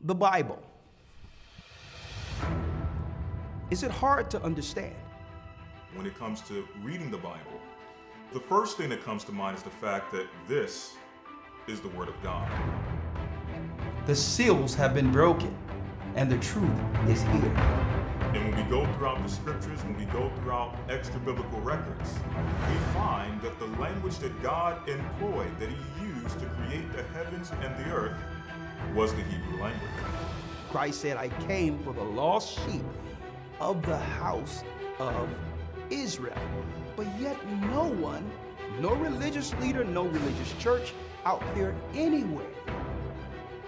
The Bible. Is it hard to understand? When it comes to reading the Bible, the first thing that comes to mind is the fact that this is the Word of God. The seals have been broken, and the truth is here. And when we go throughout the scriptures, when we go throughout extra biblical records, we find that the language that God employed, that He used to create the heavens and the earth, was the Hebrew language. Christ said, I came for the lost sheep of the house of Israel. But yet no one, no religious leader, no religious church out there anywhere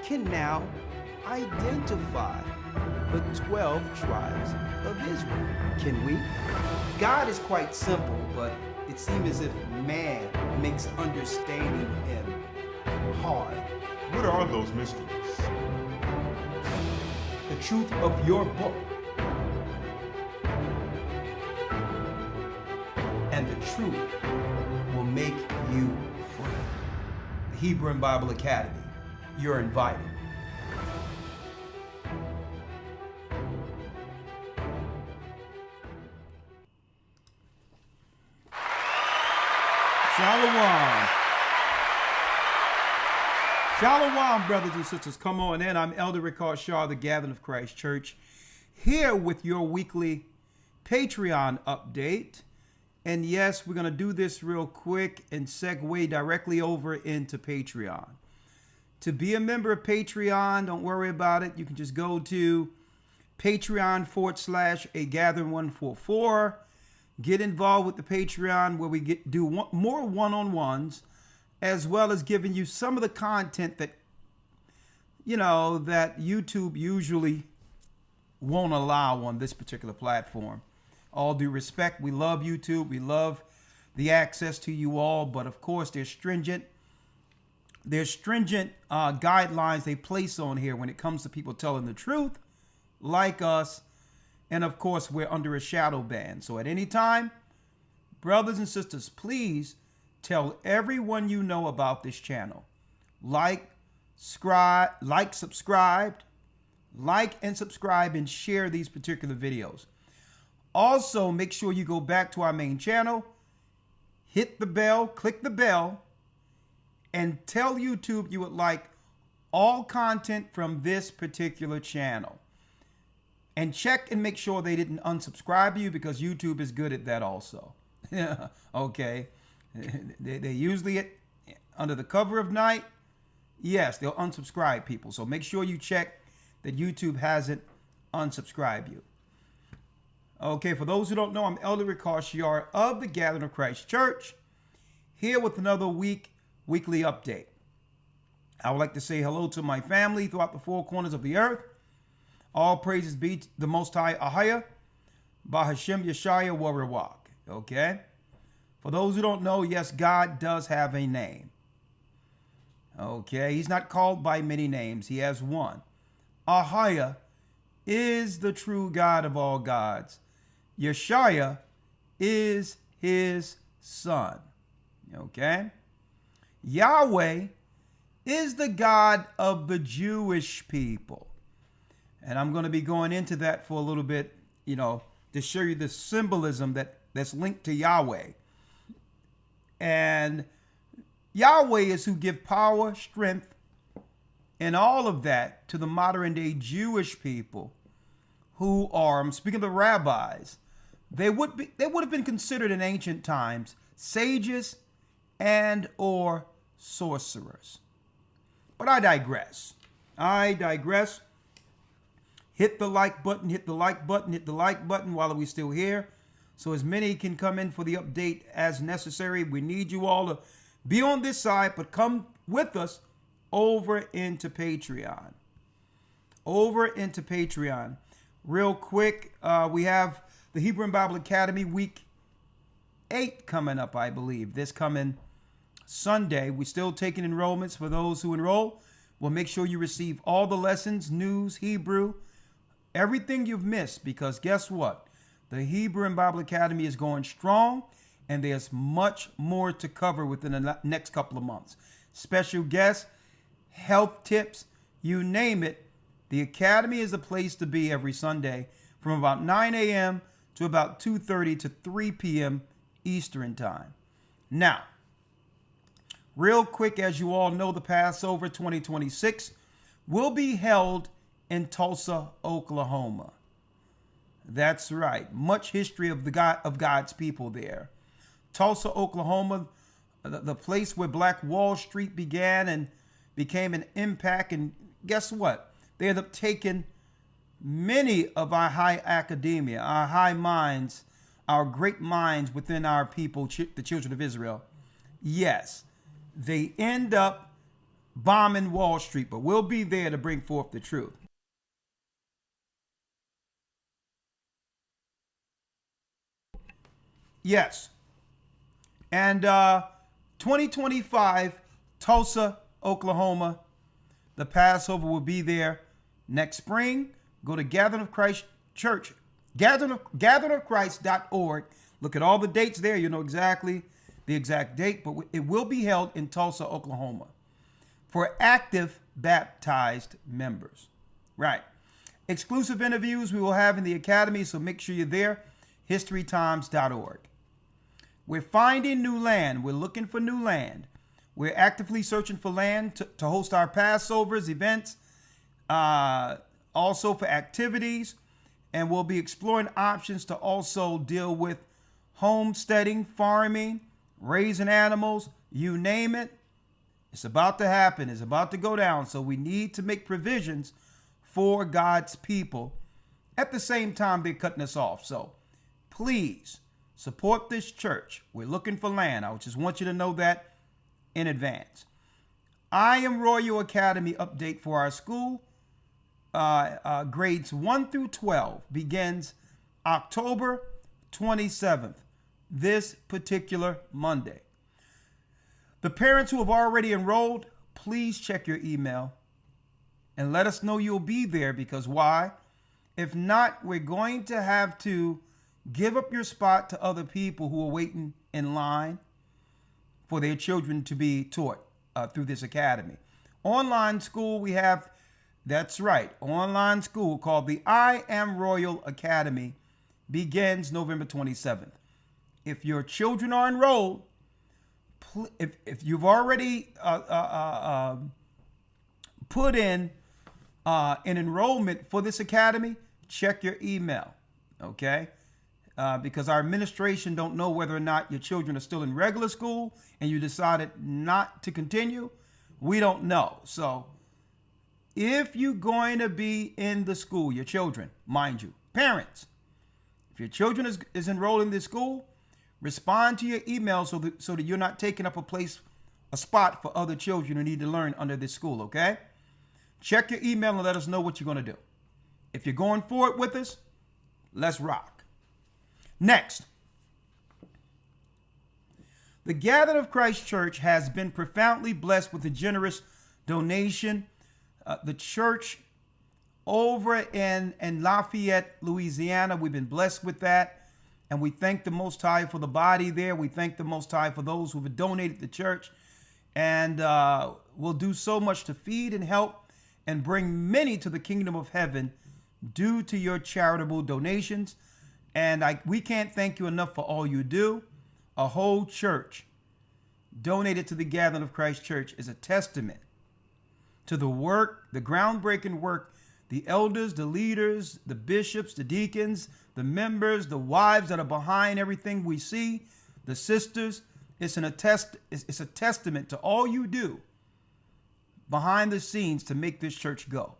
can now identify the 12 tribes of Israel. Can we? God is quite simple, but it seems as if man makes understanding Him hard. What are those mysteries? The truth of your book and the truth will make you free. The Hebrew and Bible Academy. You're invited. Shalom. Shalom, brothers and sisters. Come on in. I'm Elder Ricard Shaw, the Gathering of Christ Church, here with your weekly Patreon update. And yes, we're going to do this real quick and segue directly over into Patreon. To be a member of Patreon, don't worry about it. You can just go to Patreon.com/agathering144. Get involved with the Patreon where we do more one-on-ones, as well as giving you some of the content that, that YouTube usually won't allow on this particular platform. All due respect, we love YouTube. We love the access to you all, but of course there's stringent guidelines they place on here when it comes to people telling the truth, like us. And of course, we're under a shadow ban. So at any time, brothers and sisters, please tell everyone you know about this channel. Like, subscribe, and share these particular videos. Also, make sure you go back to our main channel, hit the bell, click the bell, and tell YouTube you would like all content from this particular channel. And check and make sure they didn't unsubscribe you, because YouTube is good at that also. Okay. They usually, under the cover of night, yes, they'll unsubscribe people. So make sure you check that YouTube hasn't unsubscribed you. Okay, for those who don't know, I'm Elder Ricard Shaw of the Gathering of Christ Church, here with another weekly update. I would like to say hello to my family throughout the four corners of the earth. All praises be to the Most High Ahaya, Bahashem Yeshaya Warawak. Okay? For those who don't know, yes, God does have a name. Okay? He's not called by many names. He has one. Ahaya is the true God of all gods. Yeshaya is His son. Okay? Yahweh is the God of the Jewish people. And I'm going to be going into that for a little bit, to show you the symbolism that's linked to Yahweh. And Yahweh is who give power, strength, and all of that to the modern day Jewish people who are, I'm speaking of the rabbis, they would have been considered in ancient times sages and or sorcerers. But I digress. Hit the like button, hit the like button while we're still here, so as many can come in for the update as necessary. We need you all to be on this side, but come with us over into Patreon. Real quick, we have the Hebrew and Bible Academy Week 8 coming up, I believe. This coming Sunday. We're still taking enrollments for those who enroll. We'll make sure you receive all the lessons, news, Hebrew, everything you've missed, because guess what? The Hebrew and Bible Academy is going strong, and there's much more to cover within the next couple of months. Special guests, health tips, you name it, The Academy is a place to be every Sunday from about 9 a.m. to about 2:30 to 3 p.m. Eastern Time. Now, real quick, as you all know, the Passover 2026 will be held in Tulsa, Oklahoma. That's right. Much history of God's people there. Tulsa, Oklahoma, the place where Black Wall Street began and became an impact. And guess what? They ended up taking many of our high academia, our high minds, our great minds within our people, the children of Israel. Yes, they end up bombing Wall Street, but we'll be there to bring forth the truth. Yes. And 2025, Tulsa, Oklahoma, the Passover will be there next spring. Go to Gathering of Christ Church, gatheringofchrist.org. Look at all the dates there. You know exactly the exact date, but it will be held in Tulsa, Oklahoma for active baptized members. Right. Exclusive interviews we will have in the Academy, so make sure you're there. historytimes.org. We're finding new land. We're looking for new land. We're actively searching for land to host our Passovers, events, also for activities. And we'll be exploring options to also deal with homesteading, farming, raising animals, you name it. It's about to happen. It's about to go down. So we need to make provisions for God's people. At the same time, they're cutting us off. So please support this church. We're looking for land. I just want you to know that in advance. I Am Royal Academy update for our school. Grades 1 through 12 begins October 27th, this particular Monday. The parents who have already enrolled, please check your email and let us know you'll be there, because why? If not, we're going to have to give up your spot to other people who are waiting in line for their children to be taught through this academy. Online school we have, that's right, online school called the I Am Royal Academy begins November 27th. If your children are enrolled, if you've already put in an enrollment for this academy, check your email, okay? Because our administration don't know whether or not your children are still in regular school and you decided not to continue. We don't know. So if you're going to be in the school, your children, mind you, parents, if your children is enrolled in this school, respond to your email so that you're not taking up a spot for other children who need to learn under this school, okay? Check your email and let us know what you're going to do. If you're going forward with us, let's rock. Next, the Gathering of Christ Church has been profoundly blessed with a generous donation. The church over in Lafayette, Louisiana, we've been blessed with that. And we thank the Most High for the body there. We thank the Most High for those who have donated to the church. And will do so much to feed and help and bring many to the kingdom of heaven due to your charitable donations. And we can't thank you enough for all you do. A whole church donated to the Gathering of Christ Church is a testament to the work, the groundbreaking work, the elders, the leaders, the bishops, the deacons, the members, the wives that are behind everything we see, the sisters. It's a testament to all you do behind the scenes to make this church go.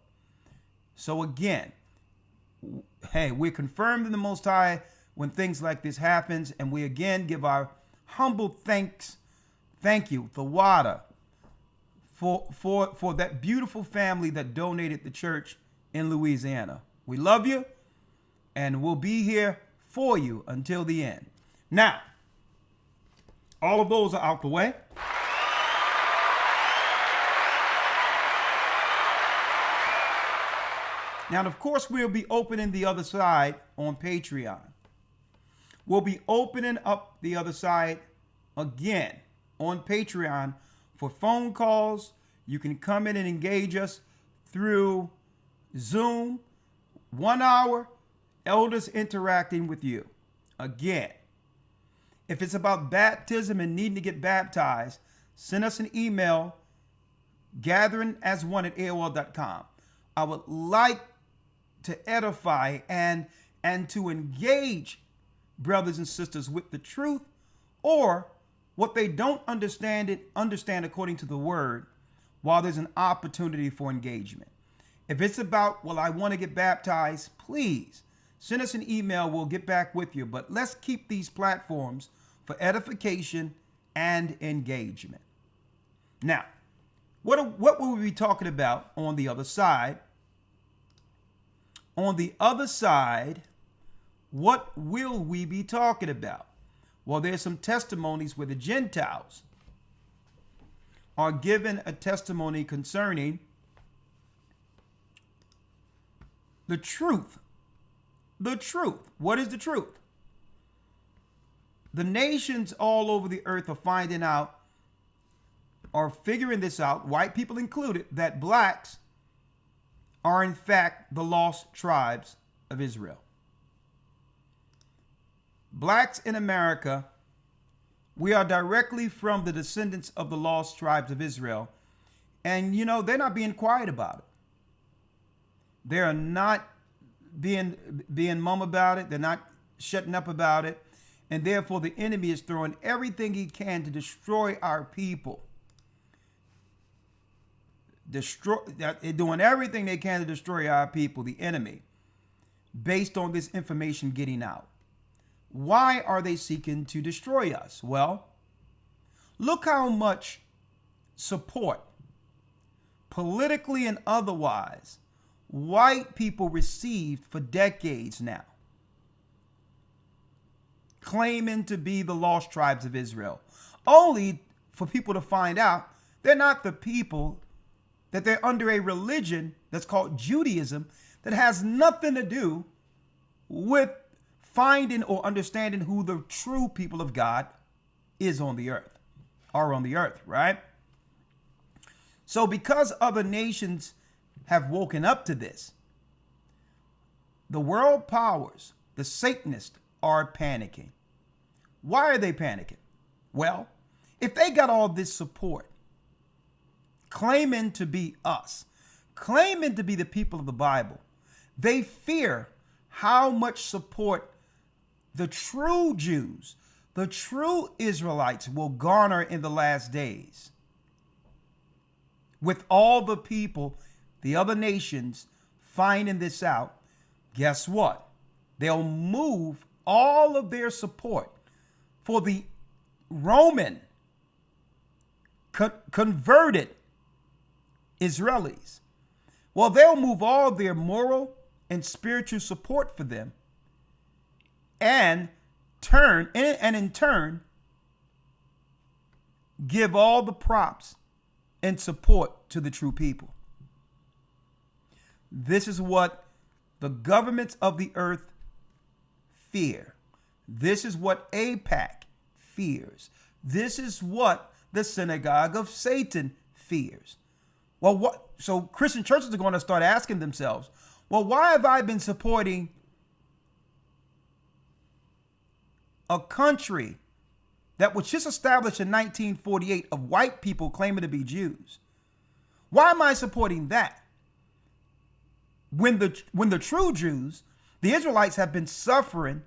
So again, hey, we're confirmed in the Most High when things like this happens, and we again give our humble thank you, the water, for that beautiful family that donated the church in Louisiana. We love you, and we'll be here for you until the end. Now, all of those are out the way. Now, of course, we'll be opening the other side on Patreon. We'll be opening up the other side again on Patreon for phone calls. You can come in and engage us through Zoom, 1 hour, elders interacting with you. Again, if it's about baptism and needing to get baptized, send us an email, gatheringasone@aol.com. I would like to edify and to engage brothers and sisters with the truth, or what they don't understand according to the word, while there's an opportunity for engagement. If it's about, well, I want to get baptized, please send us an email. We'll get back with you. But let's keep these platforms for edification and engagement. Now, what will we be talking about on the other side? On the other side, what will we be talking about? Well, there's some testimonies where the Gentiles are given a testimony concerning the truth. The truth. What is the truth? The nations all over the earth are finding out, or figuring this out, white people included, that blacks are in fact the lost tribes of Israel. Blacks in America, we are directly from the descendants of the lost tribes of Israel. And, you know, they're not being quiet about it. They're not being mum about it. They're not shutting up about it. And therefore, the enemy is throwing everything he can to destroy our people. They're doing everything they can to destroy our people, the enemy, based on this information getting out. Why are they seeking to destroy us? Well, look how much support, politically and otherwise, white people received for decades now, claiming to be the lost tribes of Israel, only for people to find out they're not the people, that they're under a religion that's called Judaism that has nothing to do with finding or understanding who the true people of God are on the earth, right? So because other nations have woken up to this, the world powers, the Satanists, are panicking. Why are they panicking? Well, if they got all this support, claiming to be us, claiming to be the people of the Bible, they fear how much support the true Jews, the true Israelites will garner in the last days. With all the people, the other nations finding this out, guess what? They'll move all of their support for the Roman converted Israelis. Well, they'll move all their moral and spiritual support for them and in turn give all the props and support to the true people. This is what the governments of the earth fear. This is what AIPAC fears. This is what the synagogue of Satan fears. Well, so Christian churches are going to start asking themselves, well, why have I been supporting a country that was just established in 1948 of white people claiming to be Jews? Why am I supporting that? When the true Jews, the Israelites, have been suffering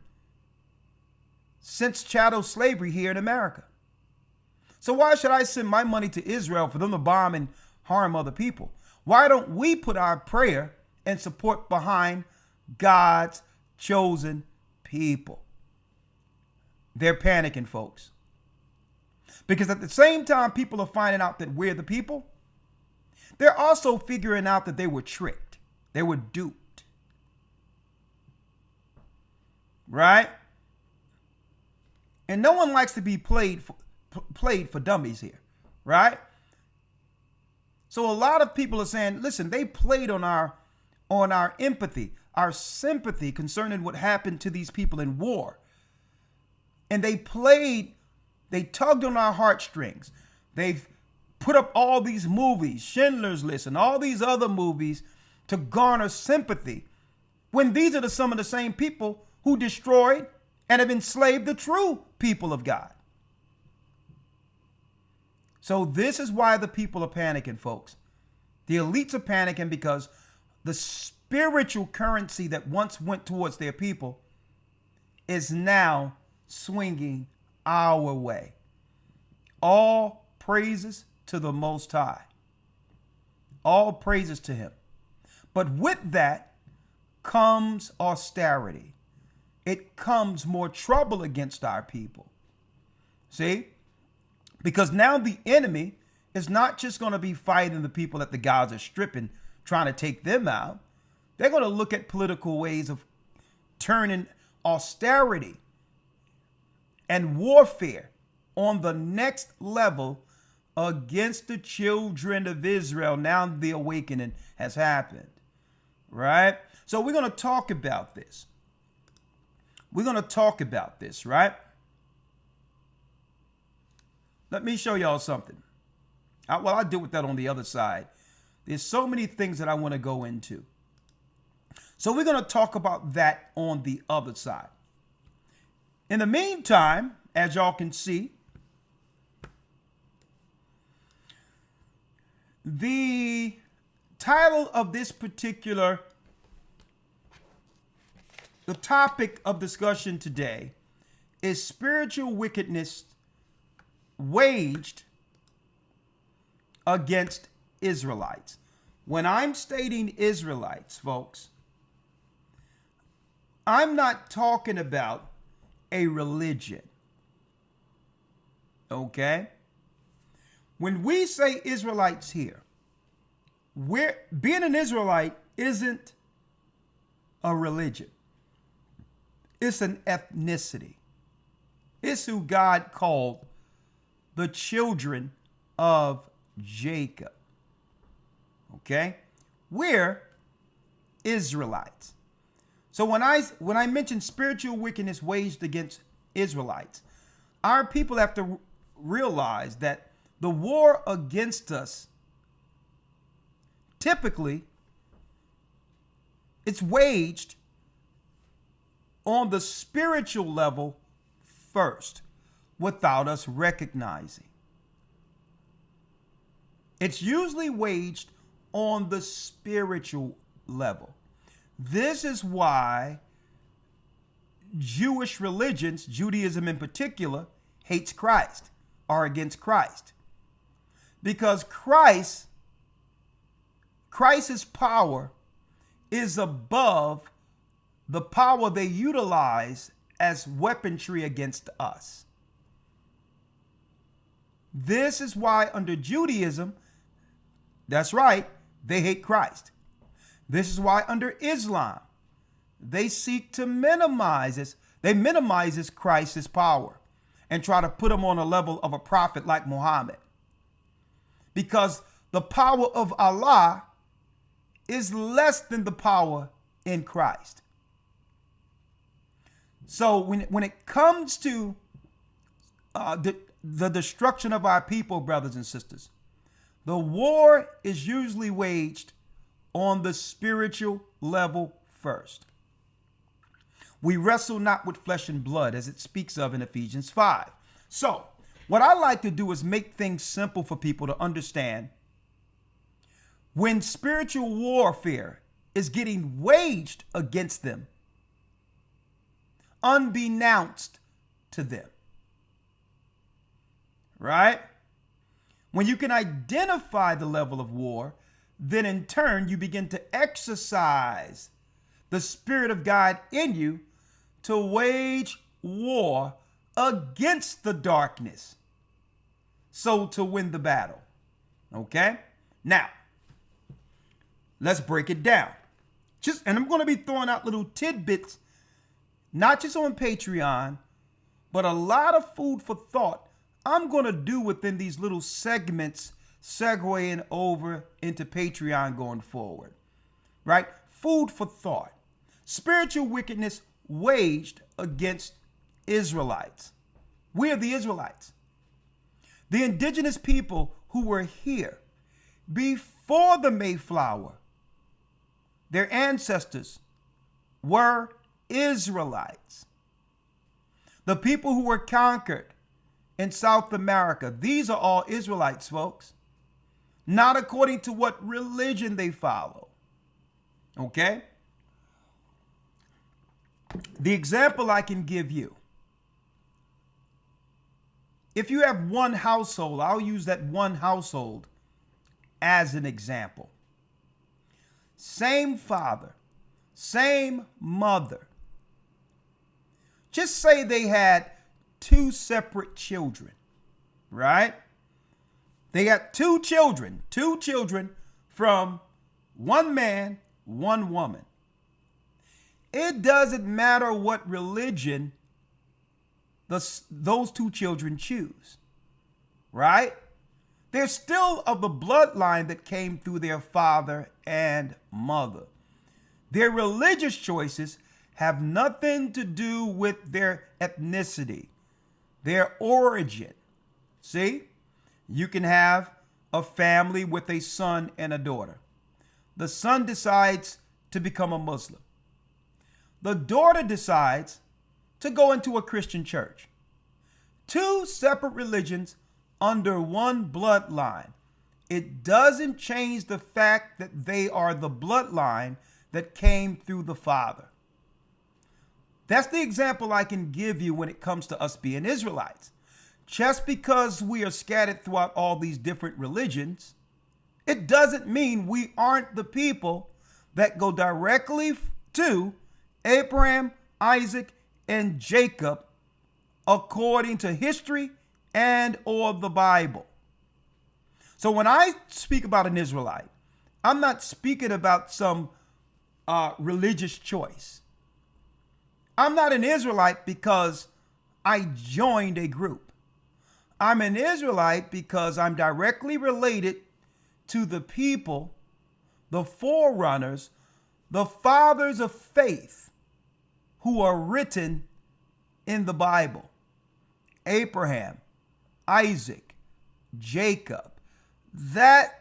since chattel slavery here in America. So why should I send my money to Israel for them to bomb and harm other people? Why don't we put our prayer and support behind God's chosen people? They're panicking, folks. Because at the same time people are finding out that we're the people, they're also figuring out that they were tricked. They were duped. Right? And no one likes to be played for dummies here, right? So a lot of people are saying, listen, they played on our empathy, our sympathy concerning what happened to these people in war. And they tugged on our heartstrings. They've put up all these movies, Schindler's List and all these other movies to garner sympathy when these are some of the same people who destroyed and have enslaved the true people of God. So this is why the people are panicking, folks. The elites are panicking because the spiritual currency that once went towards their people is now swinging our way. All praises to the Most High. All praises to him. But with that comes austerity. It comes more trouble against our people. See? Because now the enemy is not just going to be fighting the people that the Gaza Strip and trying to take them out. They're going to look at political ways of turning austerity and warfare on the next level against the children of Israel. Now the awakening has happened, right? So we're going to talk about this. We're going to talk about this, right? Let me show y'all something. I'll deal with that on the other side. There's so many things that I want to go into. So we're going to talk about that on the other side. In the meantime, as y'all can see, the title of this particular, the topic of discussion today is spiritual wickedness waged against Israelites. When I'm stating Israelites, folks, I'm not talking about a religion. Okay? When we say Israelites here, being an Israelite isn't a religion. It's an ethnicity. It's who God called the children of Jacob. Okay? We're Israelites. So when I mention spiritual wickedness waged against Israelites, our people have to realize that the war against us, typically, it's waged on the spiritual level first, without us recognizing. It's usually waged on the spiritual level. This is why Jewish religions, Judaism in particular, hates Christ, are against Christ. Because Christ's power is above the power they utilize as weaponry against us. This is why under Judaism, that's right, they hate Christ. This is why under Islam, they seek to minimize Christ's power and try to put him on a level of a prophet like Muhammad. Because the power of Allah is less than the power in Christ. So when it comes to the destruction of our people, brothers and sisters, the war is usually waged on the spiritual level first. We wrestle not with flesh and blood, as it speaks of in Ephesians 5. So what I like to do is make things simple for people to understand. When spiritual warfare is getting waged against them, unbeknownst to them, right? When you can identify the level of war, then in turn you begin to exercise the Spirit of God in you to wage war against the darkness, so to win the battle. Okay? Now, let's break it down. And I'm going to be throwing out little tidbits, not just on Patreon, but a lot of food for thought I'm going to do within these little segments, segueing over into Patreon going forward. Right? Food for thought. Spiritual wickedness waged against Israelites. We are the Israelites. The indigenous people who were here before the Mayflower their ancestors were Israelites. The people who were conquered in South America, these are all Israelites, folks. Not according to what religion they follow. Okay? The example I can give you, if you have one household, I'll use that one household as an example. Same father, same mother. Just say they had two separate children, right? They got two children from one man, one woman. It doesn't matter what religion those two children choose, right? They're still of the bloodline that came through their father and mother. Their religious choices have nothing to do with their ethnicity, their origin. See, you can have a family with a son and a daughter. The son decides to become a Muslim. The daughter decides to go into a Christian church. Two separate religions under one bloodline. It doesn't change the fact that they are the bloodline that came through the father. That's the example I can give you when it comes to us being Israelites. Just because we are scattered throughout all these different religions, it doesn't mean we aren't the people that go directly to Abraham, Isaac, and Jacob according to history and or the Bible. So when I speak about an Israelite, I'm not speaking about some religious choice. I'm not an Israelite because I joined a group. I'm an Israelite because I'm directly related to the people, the forerunners, the fathers of faith who are written in the Bible. Abraham, Isaac, Jacob. That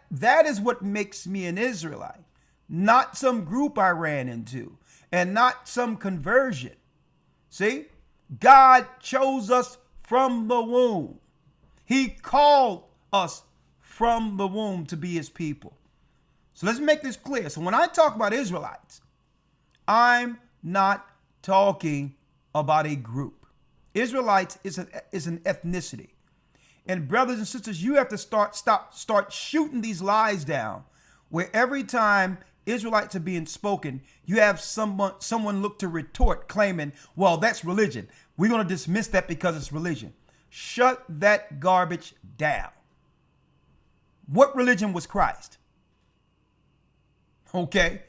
is what makes me an Israelite, not some group I ran into and not some conversion. See, God chose us from the womb. He called us from the womb to be his people. So let's make this clear. So when I talk about Israelites, I'm not talking about a group. Israelites is an ethnicity. And brothers and sisters, you have to start shooting these lies down, where every time Israelites are being spoken, you have someone look to retort claiming, well, that's religion. We're going to dismiss that because it's religion. Shut that garbage down. What religion was Christ? Okay.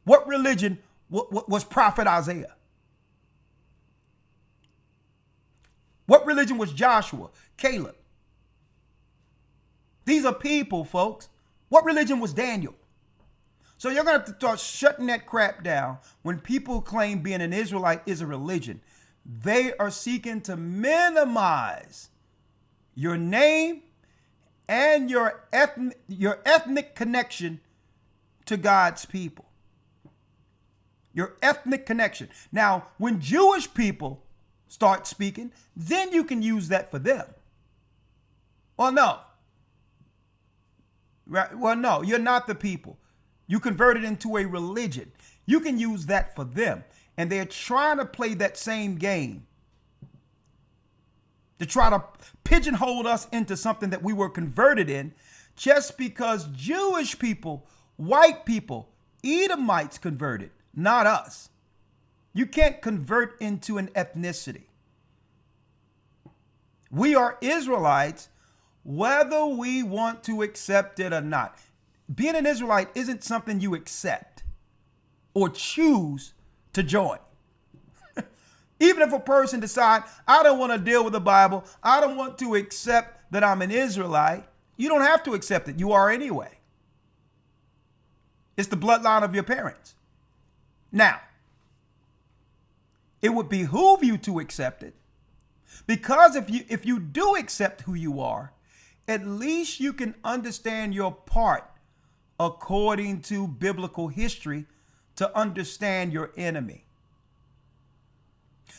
What religion was Prophet Isaiah? What religion was Joshua, Caleb? These are people, folks. What religion was Daniel? So you're going to have to start shutting that crap down when people claim being an Israelite is a religion. They are seeking to minimize your name and your ethnic connection to God's people. Your ethnic connection. Now, when Jewish people start speaking, then you can use that for them. Well, no. Right? Well, no, you're not the people. You converted into a religion. You can use that for them. And they're trying to play that same game to try to pigeonhole us into something that we were converted in, just because Jewish people, white people, Edomites converted, not us. You can't convert into an ethnicity. We are Israelites whether we want to accept it or not. Being an Israelite isn't something you accept or choose to join. Even if a person decides, I don't want to deal with the Bible, I don't want to accept that I'm an Israelite, you don't have to accept it. You are anyway. It's the bloodline of your parents. Now, it would behoove you to accept it, because if you do accept who you are, at least you can understand your part according to biblical history to understand your enemy.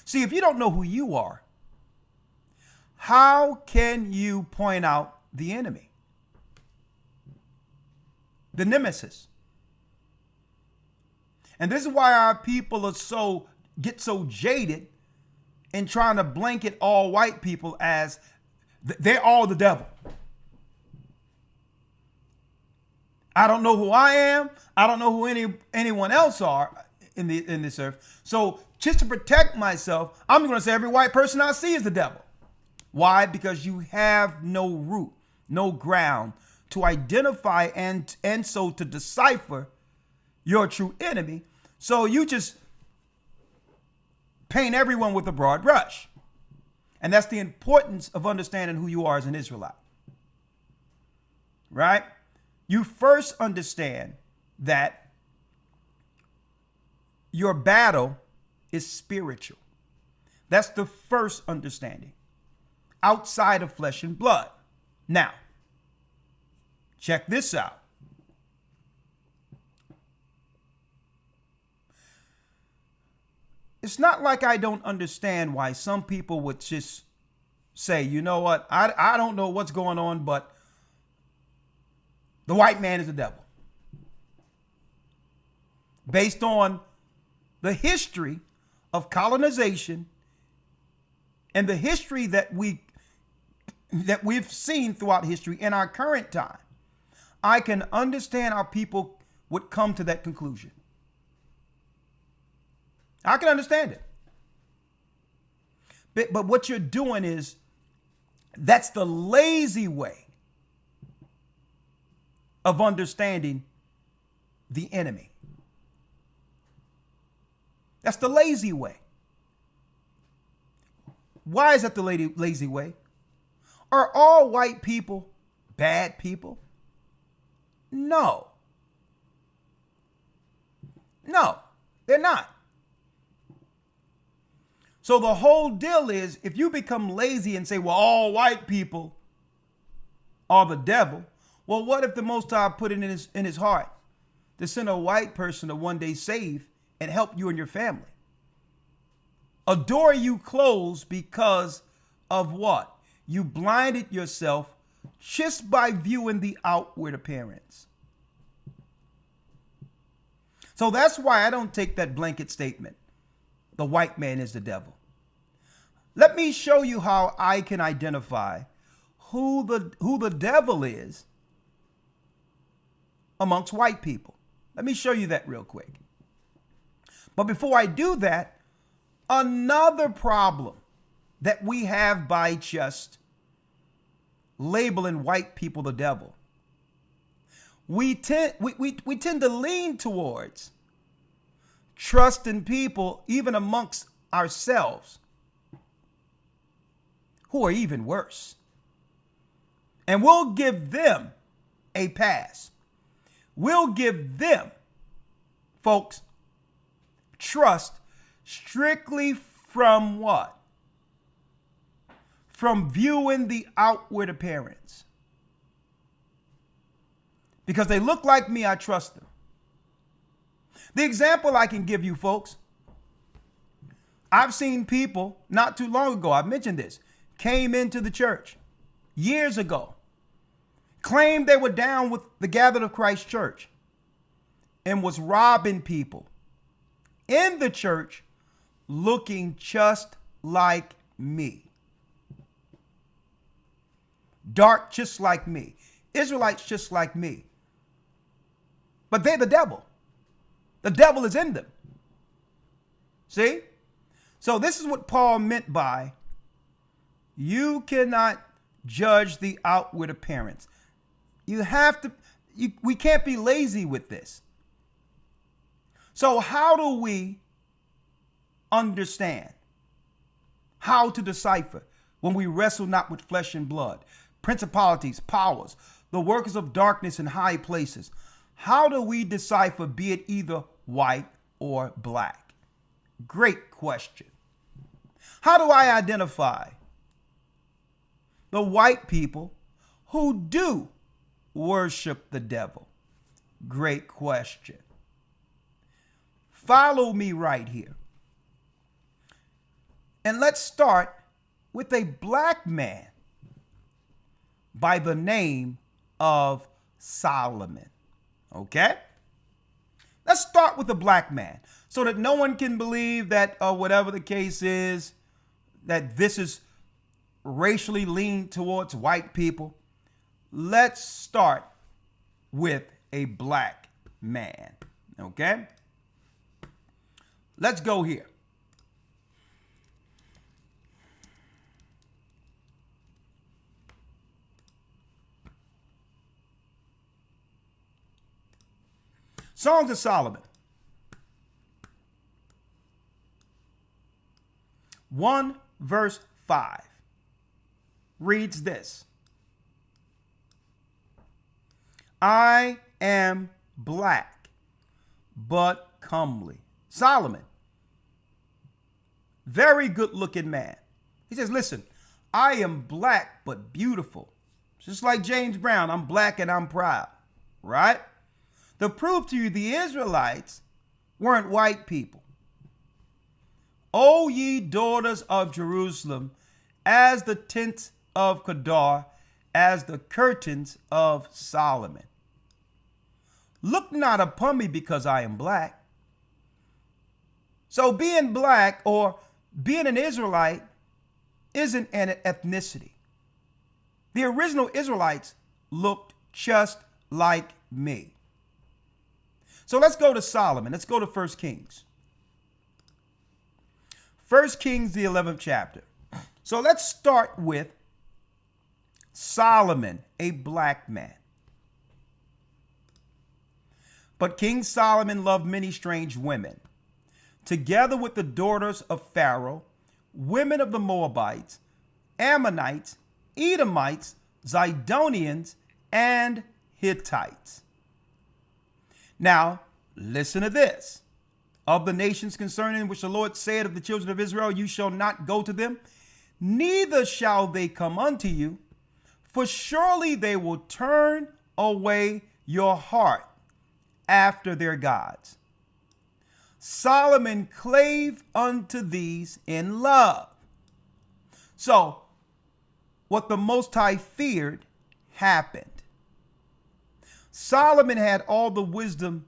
See, if you don't know who you are, how can you point out the enemy? The nemesis. And this is why our people get so jaded in trying to blanket all white people as they're all the devil. I don't know who I am. I don't know who anyone else are in this earth. So just to protect myself, I'm going to say every white person I see is the devil. Why? Because you have no root, no ground to identify and so to decipher your true enemy. So you just paint everyone with a broad brush. And that's the importance of understanding who you are as an Israelite. Right? You first understand that your battle is spiritual. That's the first understanding. Outside of flesh and blood. Now, check this out. It's not like I don't understand why some people would just say, you know what, I don't know what's going on, but the white man is the devil. Based on the history of colonization and the history that we've seen throughout history in our current time, I can understand how people would come to that conclusion. I can understand it. But what you're doing is, that's the lazy way of understanding the enemy. That's the lazy way. Why is that the lazy way? Are all white people bad people? No. No, they're not. So the whole deal is, if you become lazy and say, well, all white people are the devil, well, what if the Most High put it in his heart to send a white person to one day save and help you and your family? A door you close because of what? You blinded yourself just by viewing the outward appearance. So that's why I don't take that blanket statement. The white man is the devil. Let me show you how I can identify who the devil is amongst white people. Let me show you that real quick. But before I do that, another problem that we have by just labeling white people the devil. We tend to lean towards trusting people even amongst ourselves who are even worse. And we'll give them a pass. We'll give them, folks, trust strictly from what? From viewing the outward appearance. Because they look like me, I trust them. The example I can give you, folks, I've seen people not too long ago, I've mentioned this, came into the church years ago, claimed they were down with the Gathered of Christ church, and was robbing people in the church looking just like me. Dark just like me. Israelites just like me. But they're the devil. The devil is in them. See? So this is what Paul meant by, you cannot judge the outward appearance. You have to, we can't be lazy with this. So how do we understand how to decipher when we wrestle not with flesh and blood, principalities, powers, the workers of darkness in high places? How do we decipher, be it either white or black? Great question. How do I identify the white people who do worship the devil? great question. Follow me right here. And let's start with a black man by the name of Solomon. Okay? Let's start with a black man so that no one can believe that whatever the case is, that this is racially leaned towards white people. Let's start with a black man. Okay? Let's go here. Songs of Solomon. 1 verse 5 reads this. I am black, but comely. Solomon, very good looking man. He says, listen, I am black, but beautiful. Just like James Brown, I'm black and I'm proud, right? To prove to you, the Israelites weren't white people. O ye daughters of Jerusalem, as the tents of Kedar, as the curtains of Solomon. Look not upon me because I am black. So being black or being an Israelite isn't an ethnicity. The original Israelites looked just like me. So let's go to Solomon. Let's go to 1 Kings. 1 Kings, the 11th chapter. So let's start with Solomon, a black man. But King Solomon loved many strange women, together with the daughters of Pharaoh, women of the Moabites, Ammonites, Edomites, Zidonians, and Hittites. Now, listen to this. Of the nations concerning which the Lord said of the children of Israel, you shall not go to them, neither shall they come unto you, for surely they will turn away your heart after their gods. Solomon clave unto these in love. So, what the Most High feared happened. Solomon had all the wisdom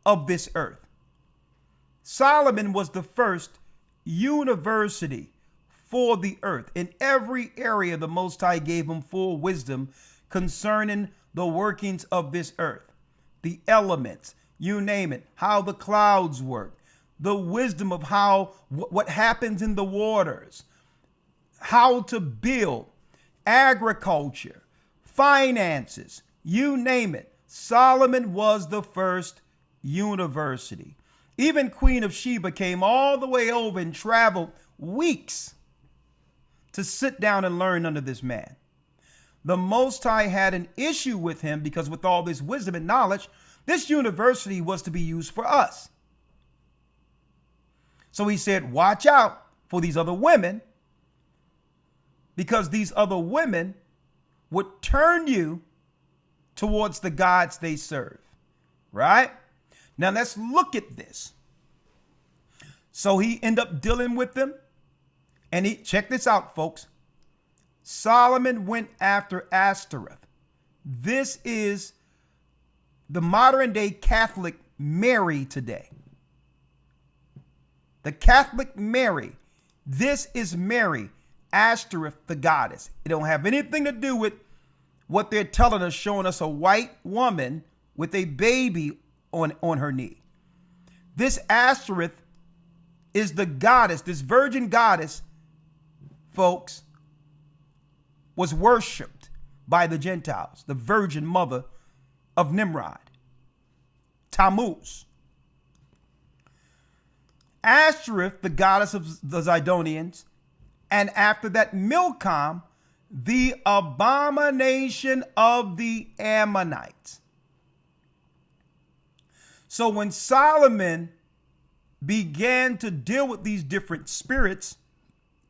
of this earth. Solomon was the first university for the earth. In every area, the Most High gave him full wisdom concerning the workings of this earth, the elements, you name it, how the clouds work, the wisdom of how what happens in the waters, how to build, agriculture, finances, you name it. Solomon was the first university. Even Queen of Sheba came all the way over and traveled weeks to sit down and learn under this man. The Most High had an issue with him because with all this wisdom and knowledge, this university was to be used for us. So he said, watch out for these other women, because these other women would turn you towards the gods they serve, right? Now let's look at this. So he ended up dealing with them, and check this out, folks. Solomon went after Ashtoreth. This is the modern day Catholic Mary today. The Catholic Mary. This is Mary, Ashtoreth, the goddess. It don't have anything to do with what they're telling us, showing us a white woman with a baby on her knee. This Ashtoreth is the goddess, this virgin goddess, folks, was worshipped by the Gentiles, the virgin mother of Nimrod, Tammuz. Ashtoreth, the goddess of the Zidonians, and after that Milcom, the abomination of the Ammonites. So when Solomon began to deal with these different spirits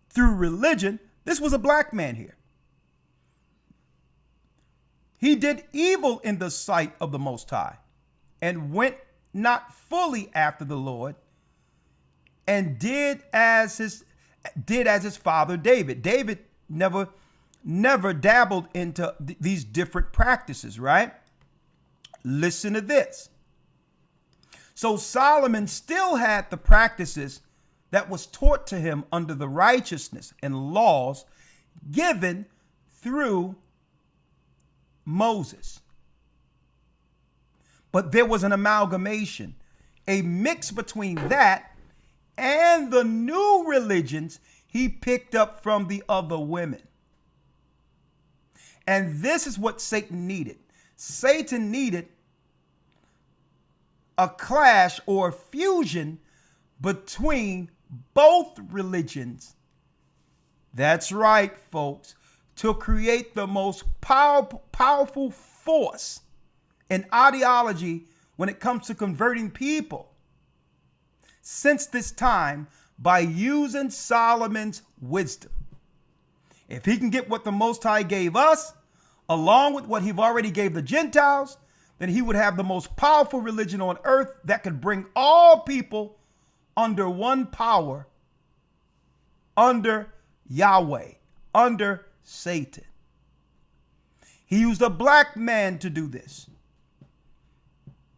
through religion, this was a black man here. He did evil in the sight of the Most High, and went not fully after the Lord, and did as his father David. David never dabbled into these different practices, right? Listen to this. So Solomon still had the practices that was taught to him under the righteousness and laws given through Moses. But there was an amalgamation, a mix between that and the new religions he picked up from the other women. And this is what Satan needed. Satan needed a clash or fusion between both religions. That's right, folks, to create the most powerful force and ideology when it comes to converting people since this time, by using Solomon's wisdom. If he can get what the Most High gave us, along with what he already gave the Gentiles, then he would have the most powerful religion on earth that could bring all people under one power, under Yahweh, under Satan. He used a black man to do this.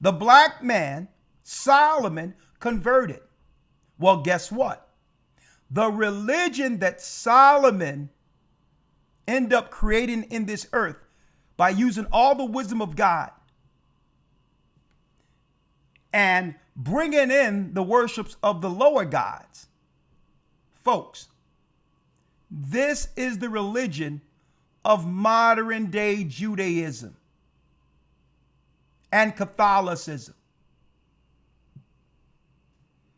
The black man, Solomon, converted. Well, guess what? The religion that Solomon ended up creating in this earth by using all the wisdom of God and bringing in the worships of the lower gods. Folks, this is the religion of modern day Judaism and Catholicism.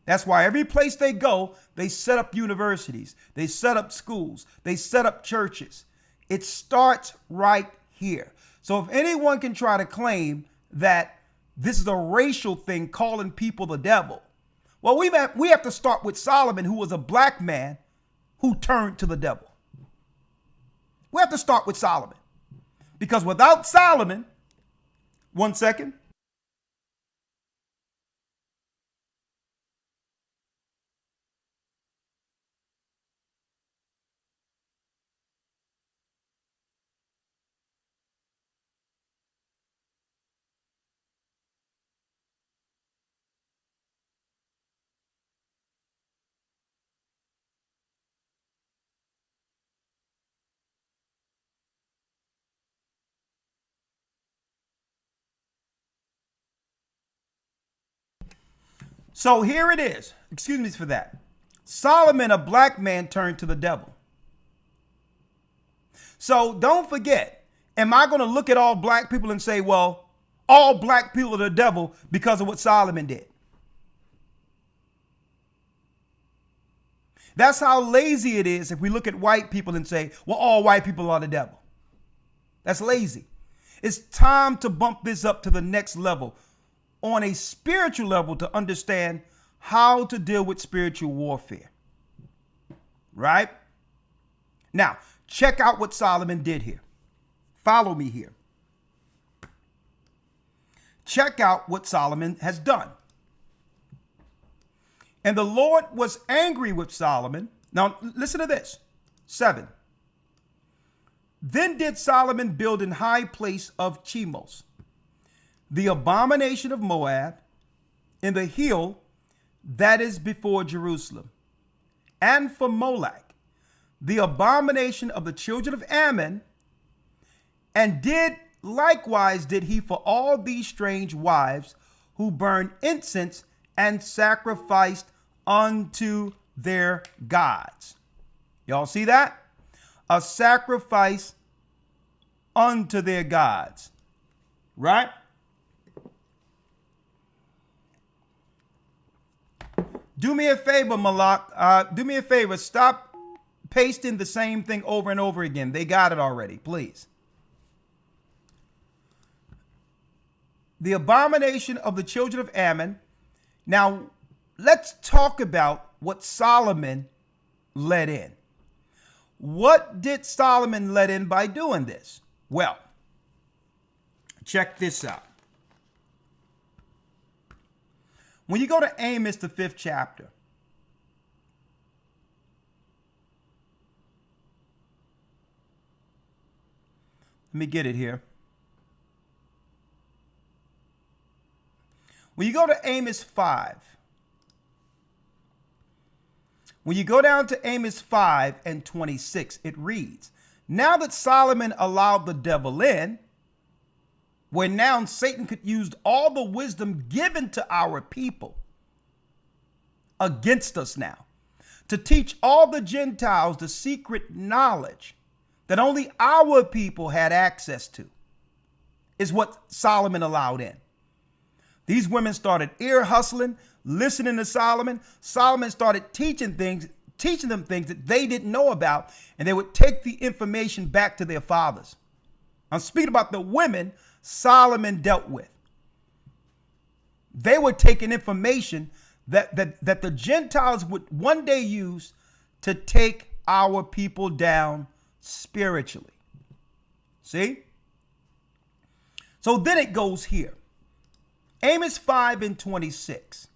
That's why every place they go, they set up universities, they set up schools, they set up churches. It starts right here. So if anyone can try to claim that this is a racial thing, calling people the devil, well, we have to start with Solomon, who was a black man who turned to the devil. We have to start with Solomon, because without Solomon, one second. So here it is. Excuse me for that. Solomon, a black man, turned to the devil. So don't forget, am I going to look at all black people and say, well, all black people are the devil because of what Solomon did? That's how lazy it is if we look at white people and say, well, all white people are the devil. That's lazy. It's time to bump this up to the next level, on a spiritual level, to understand how to deal with spiritual warfare. Right? Now, check out what Solomon did here. Follow me here. Check out what Solomon has done. And the Lord was angry with Solomon. Now, listen to this. 7. Then did Solomon build an high place of Chemos, the abomination of Moab, in the hill that is before Jerusalem, and for Molech, the abomination of the children of Ammon, and did he for all these strange wives who burned incense and sacrificed unto their gods. Y'all see that? A sacrifice unto their gods, right? Do me a favor, Malak. Do me a favor. Stop pasting the same thing over and over again. They got it already, please. The abomination of the children of Ammon. Now, let's talk about what Solomon let in. What did Solomon let in by doing this? Well, check this out. When you go to Amos, the 5th chapter, let me get it here. When you go to Amos 5, when you go down to Amos 5 and 26, it reads, now that Solomon allowed the devil in, where now Satan could use all the wisdom given to our people against us now, to teach all the Gentiles the secret knowledge that only our people had access to, is what Solomon allowed in. These women started ear hustling, listening to Solomon. Solomon started teaching them things that they didn't know about, and they would take the information back to their fathers. I'm speaking about the women Solomon dealt with. They were taking information that the Gentiles would one day use to take our people down spiritually. See? So then it goes here. Amos 5 and 26.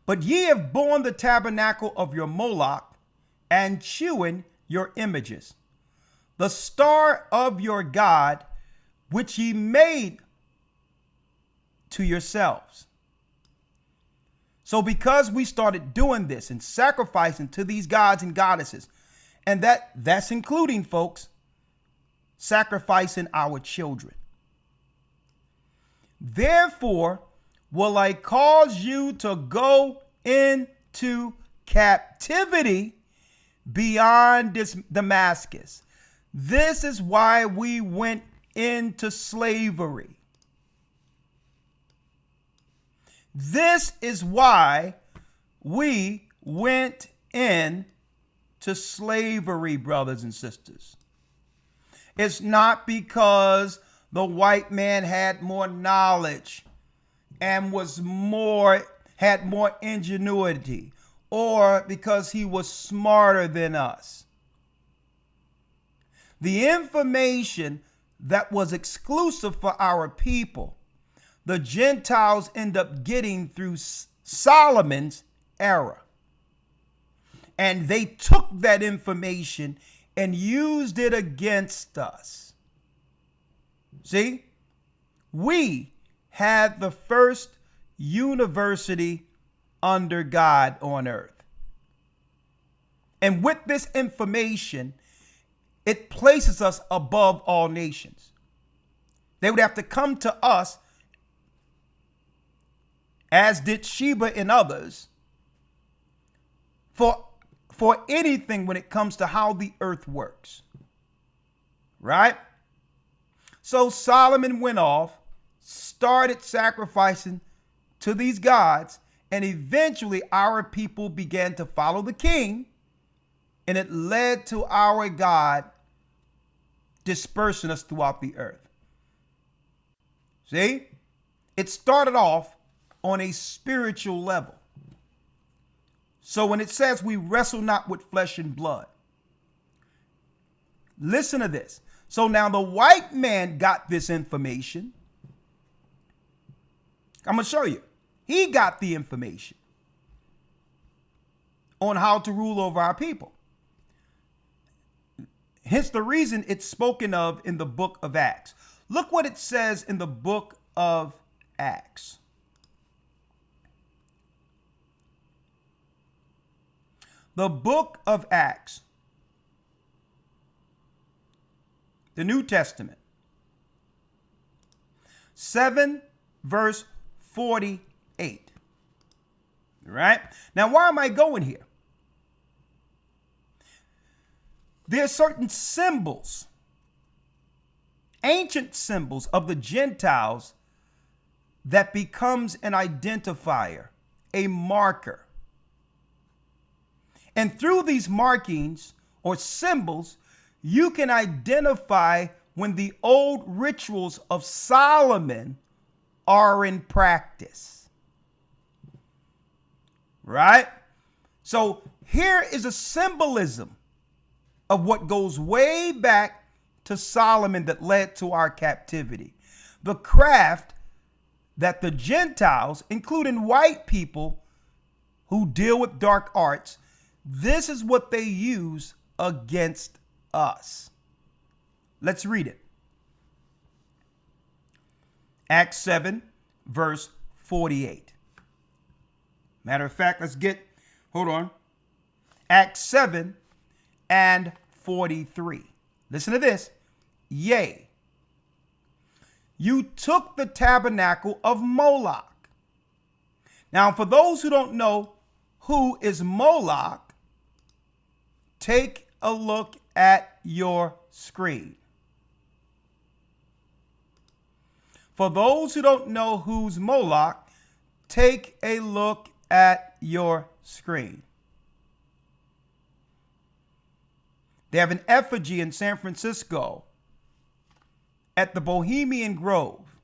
But ye have borne the tabernacle of your Moloch and chewing your images, the star of your God, which ye made to yourselves. So because we started doing this and sacrificing to these gods and goddesses, and that's including, folks, sacrificing our children. Therefore will I cause you to go into captivity beyond Damascus. This is why we went into slavery. This is why we went into slavery, brothers and sisters. It's not because the white man had more knowledge and had more ingenuity, or because he was smarter than us. The information that was exclusive for our people, the Gentiles end up getting through Solomon's era. And they took that information and used it against us. See, we had the first university under God on earth. And with this information, it places us above all nations. They would have to come to us, as did Sheba and others, for anything when it comes to how the earth works. Right? So Solomon went off, started sacrificing to these gods, and eventually our people began to follow the king, and it led to our God dispersing us throughout the earth. See? It started off on a spiritual level. So when it says we wrestle not with flesh and blood, listen to this. So now the white man got this information. I'm going to show you. He got the information on how to rule over our people. Hence the reason it's spoken of in the book of Acts. Look what it says in the book of Acts. The book of Acts, the New Testament, 7 verse 48. All right? Now, why am I going here? There are certain symbols, ancient symbols of the Gentiles that becomes an identifier, a marker. And through these markings or symbols, you can identify when the old rituals of Solomon are in practice. Right? So here is a symbolism of what goes way back to Solomon that led to our captivity. the craft that the Gentiles, including white people who deal with dark arts, this is what they use against us. Let's read it. Acts 7, verse 48. Matter of fact, hold on. Acts 7 and 43. Listen to this. Yea, you took the tabernacle of Moloch. Now, for those who don't know who is Moloch, take a look at your screen. For those who don't know who's Moloch, take a look at your screen. They have an effigy in San Francisco at the Bohemian Grove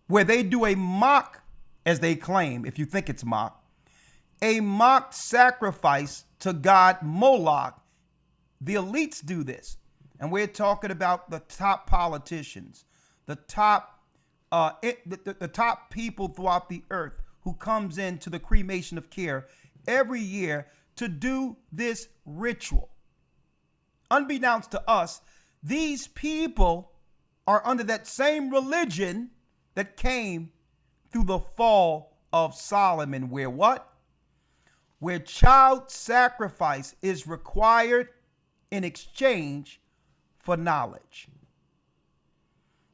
where they do a mock, as they claim, if you think it's mock, a mock sacrifice to God Moloch. The elites do this. And we're talking about the top politicians, the top the top people throughout the earth who comes into the cremation of care every year to do this ritual. Unbeknownst to us, these people are under that same religion that came through the fall of Solomon, where what? Where child sacrifice is required in exchange for knowledge.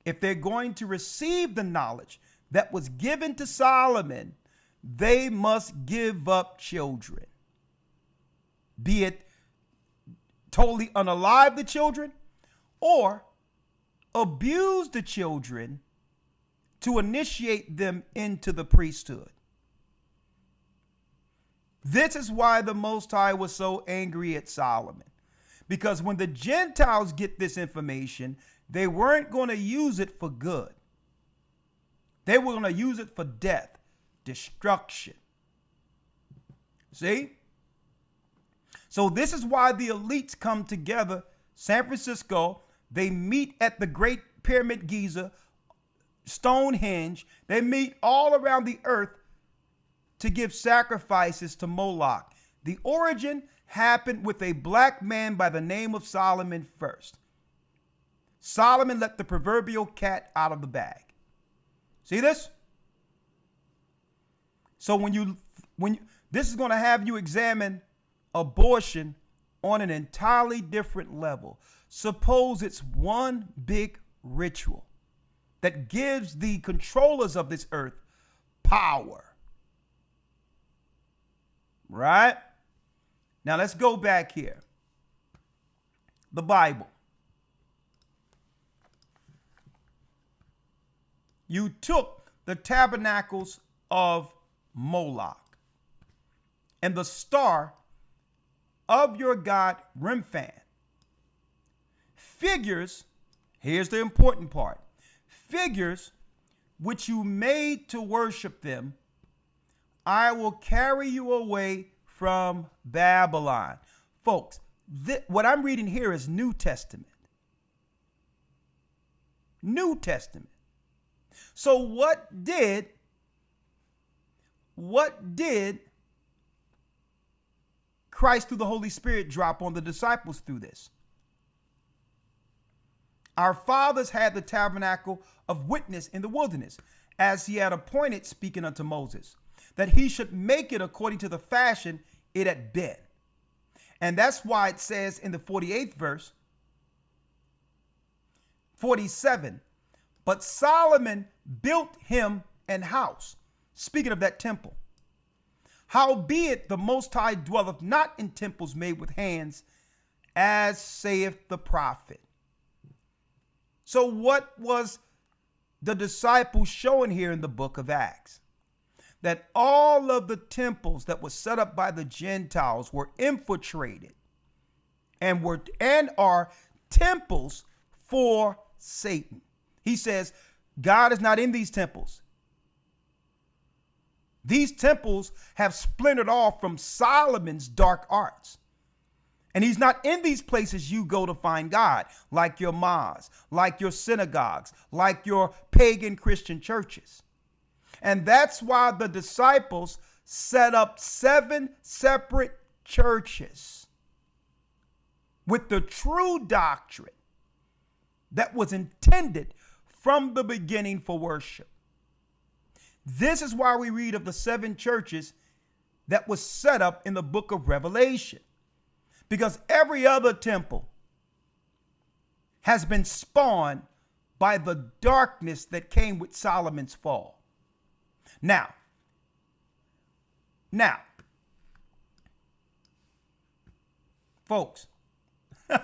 If they're going to receive the knowledge that was given to Solomon, they must give up children, be it totally unalive the children or abuse the children to initiate them into the priesthood. This is why the Most High was so angry at Solomon, because when the Gentiles get this information, they weren't going to use it for good. They were going to use it for death, destruction. See? So this is why the elites come together. San Francisco, they meet at the Great Pyramid Giza, Stonehenge. They meet all around the earth to give sacrifices to Moloch. The origin happened with a black man by the name of Solomon first. Solomon let the proverbial cat out of the bag. See this? So this is going to have you examine abortion on an entirely different level. Suppose it's one big ritual that gives the controllers of this earth power. Right? Now let's go back here. The Bible. You took the tabernacles of Moloch and the star of your god Remphan. Figures, here's the important part, figures which you made to worship them, I will carry you away from Babylon. Folks, what I'm reading here is New Testament. New Testament. So what did Christ through the Holy Spirit drop on the disciples through this? Our fathers had the tabernacle of witness in the wilderness, as he had appointed, speaking unto Moses, that he should make it according to the fashion it had been. And that's why it says in the 48th verse, 47, but Solomon built him an house. Speaking of that temple. Howbeit the Most High dwelleth not in temples made with hands, as saith the prophet. So what was the disciples showing here in the book of Acts? That all of the temples that were set up by the Gentiles were infiltrated and are temples for Satan. He says, God is not in these temples. These temples have splintered off from Solomon's dark arts. And he's not in these places you go to find God, like your mosques, like your synagogues, like your pagan Christian churches. And that's why the disciples set up 7 separate churches with the true doctrine that was intended from the beginning for worship. This is why we read of the 7 churches that was set up in the book of Revelation. Because every other temple has been spawned by the darkness that came with Solomon's fall. Now, folks, I'm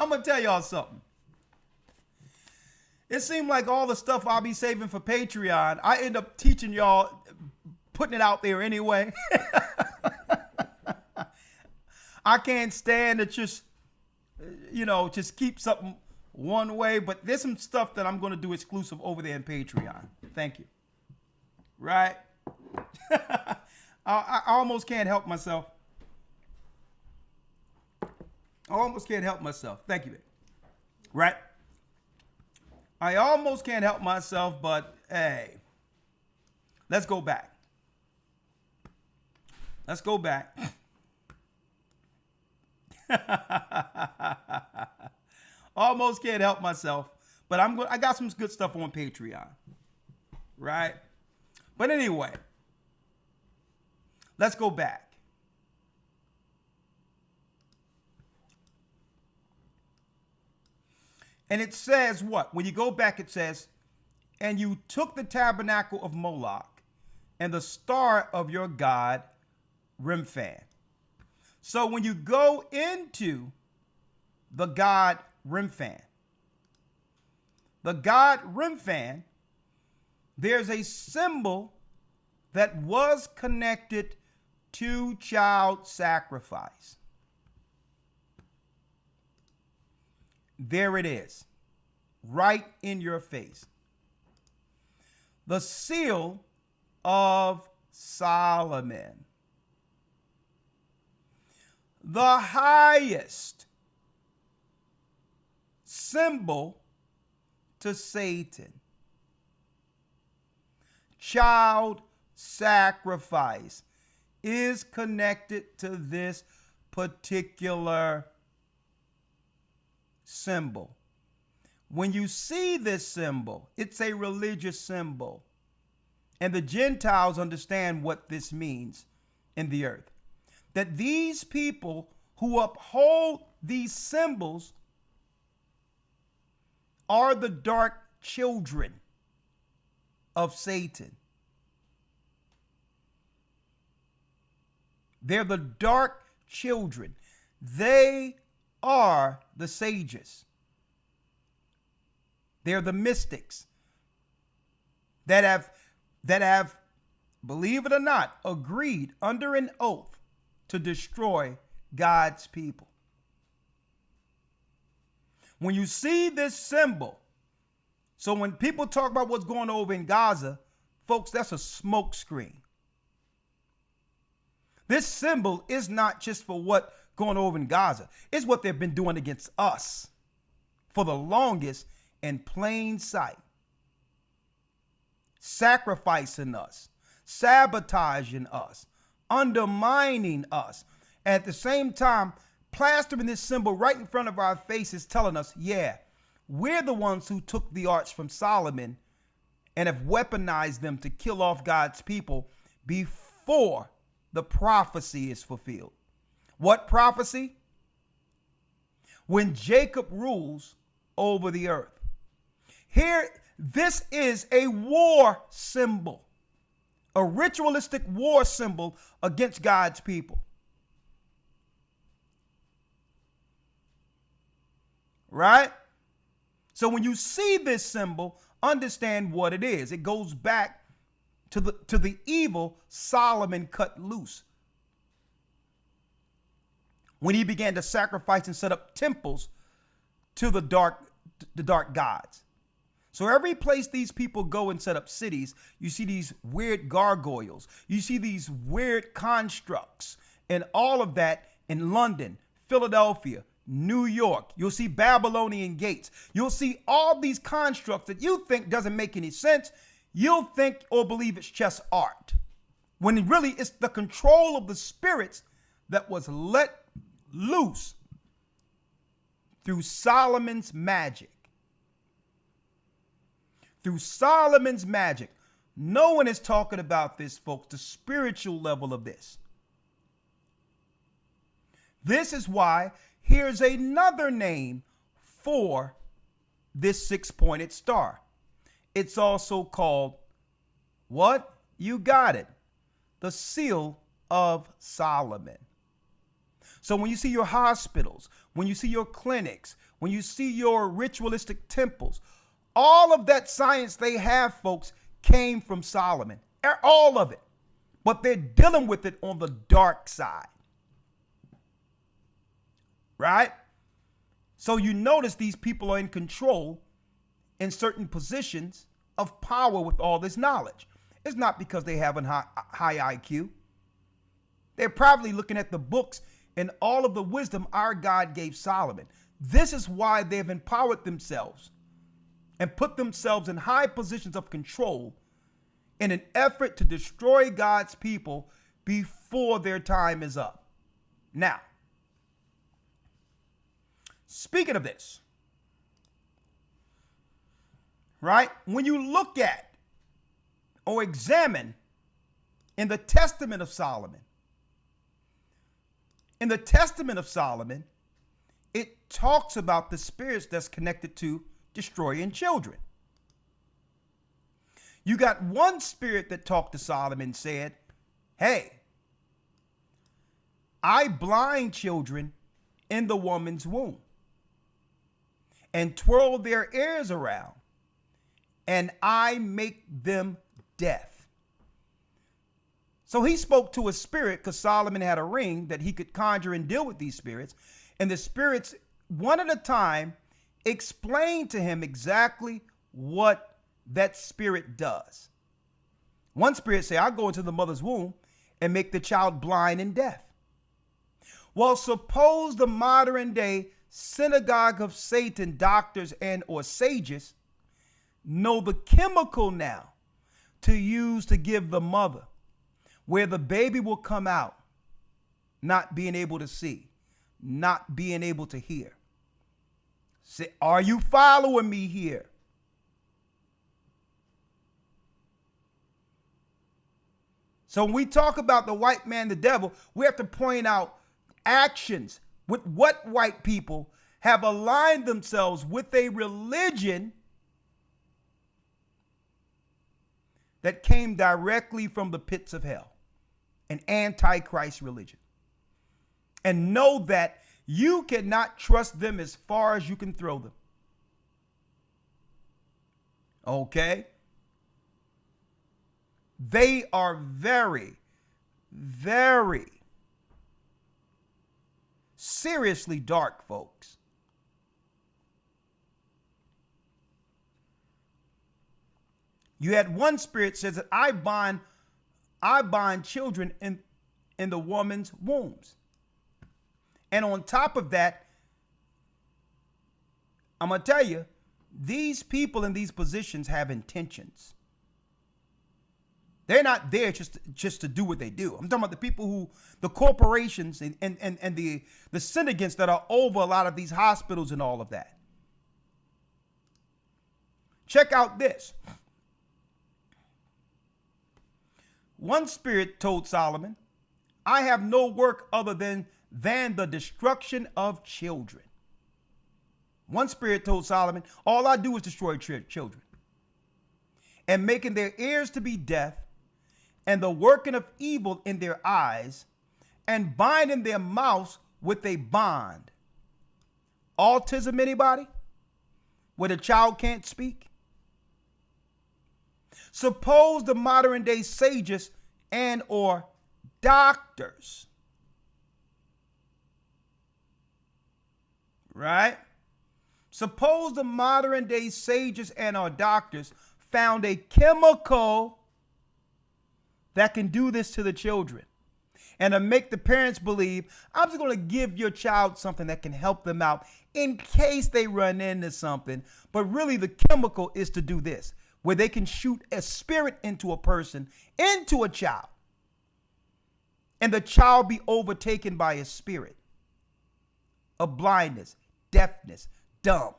going to tell y'all something. It seemed like all the stuff I'll be saving for Patreon, I end up teaching y'all, putting it out there anyway. I can't stand to just keep something one way, but there's some stuff that I'm going to do exclusive over there in Patreon. Thank you. Right? I almost can't help myself. Thank you, babe. Right? I almost can't help myself, but hey, let's go back. Almost can't help myself, but I got some good stuff on Patreon, right? But anyway, let's go back. And it says what? When you go back, it says, and you took the tabernacle of Moloch and the star of your god Remphan. So when you go into the god Remphan, there's a symbol that was connected to child sacrifice. There it is, right in your face. The seal of Solomon. The highest symbol to Satan. Child sacrifice is connected to this particular symbol. When you see this symbol, it's a religious symbol. And the Gentiles understand what this means in the earth. That these people who uphold these symbols are the dark children of Satan. They're the dark children. They are the sages. They're the mystics that have, believe it or not, agreed under an oath to destroy God's people. When you see this symbol, so when people talk about what's going on over in Gaza, folks, that's a smoke screen. This symbol is not just for what going over in Gaza. It's what they've been doing against us for the longest in plain sight. Sacrificing us, sabotaging us, undermining us. At the same time, plastering this symbol right in front of our faces, telling us, yeah, we're the ones who took the arts from Solomon and have weaponized them to kill off God's people before the prophecy is fulfilled. What prophecy? When Jacob rules over the earth. Here, this is a war symbol, a ritualistic war symbol against God's people. Right? So when you see this symbol, understand what it is. It goes back to the evil Solomon cut loose when he began to sacrifice and set up temples to the dark gods. So every place these people go and set up cities, you see these weird gargoyles. You see these weird constructs and all of that in London, Philadelphia, New York. You'll see Babylonian gates. You'll see all these constructs that you think doesn't make any sense. You'll think or believe it's just art, when really it's the control of the spirits that was let loose through Solomon's magic. Through Solomon's magic. No one is talking about this, folks, the spiritual level of this. This is why here's another name for this six-pointed star. It's also called what? You got it. The seal of Solomon. So when you see your hospitals, when you see your clinics, when you see your ritualistic temples, all of that science they have, folks, came from Solomon. All of it. But they're dealing with it on the dark side. Right? So you notice these people are in control in certain positions of power with all this knowledge. It's not because they have a high IQ. They're probably looking at the books and all of the wisdom our God gave Solomon. This is why they've empowered themselves and put themselves in high positions of control in an effort to destroy God's people before their time is up. Now, speaking of this, right, when you look at or examine in the Testament of Solomon, it talks about the spirits that's connected to destroying children. You got one spirit that talked to Solomon and said, hey, I blind children in the woman's womb and twirl their ears around, and I make them deaf. So he spoke to a spirit because Solomon had a ring that he could conjure and deal with these spirits. And the spirits, one at a time, explained to him exactly what that spirit does. One spirit said, I'll go into the mother's womb and make the child blind and deaf. Well, suppose the modern day synagogue of Satan doctors and or sages know the chemical now to use to give the mother, where the baby will come out not being able to see, not being able to hear. Say, are you following me here? So when we talk about the white man, the devil, we have to point out actions with what white people have aligned themselves with a religion that came directly from the pits of hell, an antichrist religion. And know that you cannot trust them as far as you can throw them. Okay? They are very, very seriously dark, folks. You had one spirit says that I bind children in the woman's wombs. And on top of that, I'm going to tell you, these people in these positions have intentions. They're not there just to do what they do. I'm talking about the people who, the corporations and the syndicants that are over a lot of these hospitals and all of that. Check out this. One spirit told Solomon, I have no work other than the destruction of children. One spirit told Solomon, all I do is destroy children, and making their ears to be deaf, and the working of evil in their eyes, and binding their mouths with a bond. Autism, anybody? Where the child can't speak? Suppose the modern day sages and or doctors, right? Suppose the modern day sages and or doctors found a chemical that can do this to the children. and to make the parents believe, I'm just going to give your child something that can help them out in case they run into something. But really the chemical is to do this, where they can shoot a spirit into a person, into a child, and the child be overtaken by a spirit of blindness, deafness, dumb.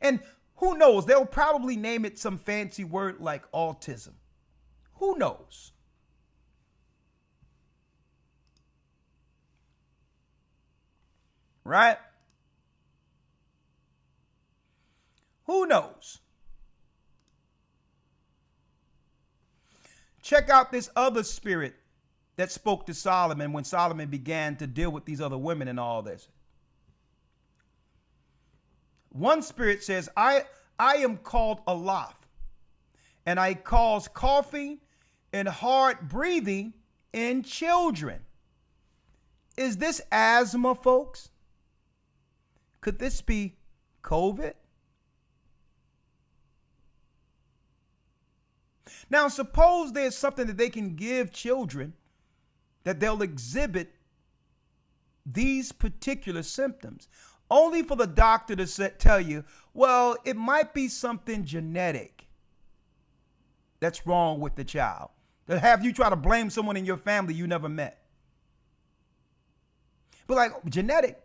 And who knows, they'll probably name it some fancy word like autism. Who knows? Right? Who knows? Check out this other spirit that spoke to Solomon when Solomon began to deal with these other women and all this. One spirit says, I am called Aloth, and I cause coughing and hard breathing in children. Is this asthma, folks? Could this be COVID? Now, suppose there's something that they can give children that they'll exhibit these particular symptoms, only for the doctor to tell you, well, it might be something genetic that's wrong with the child. They'll have you try to blame someone in your family you never met. But like, genetic?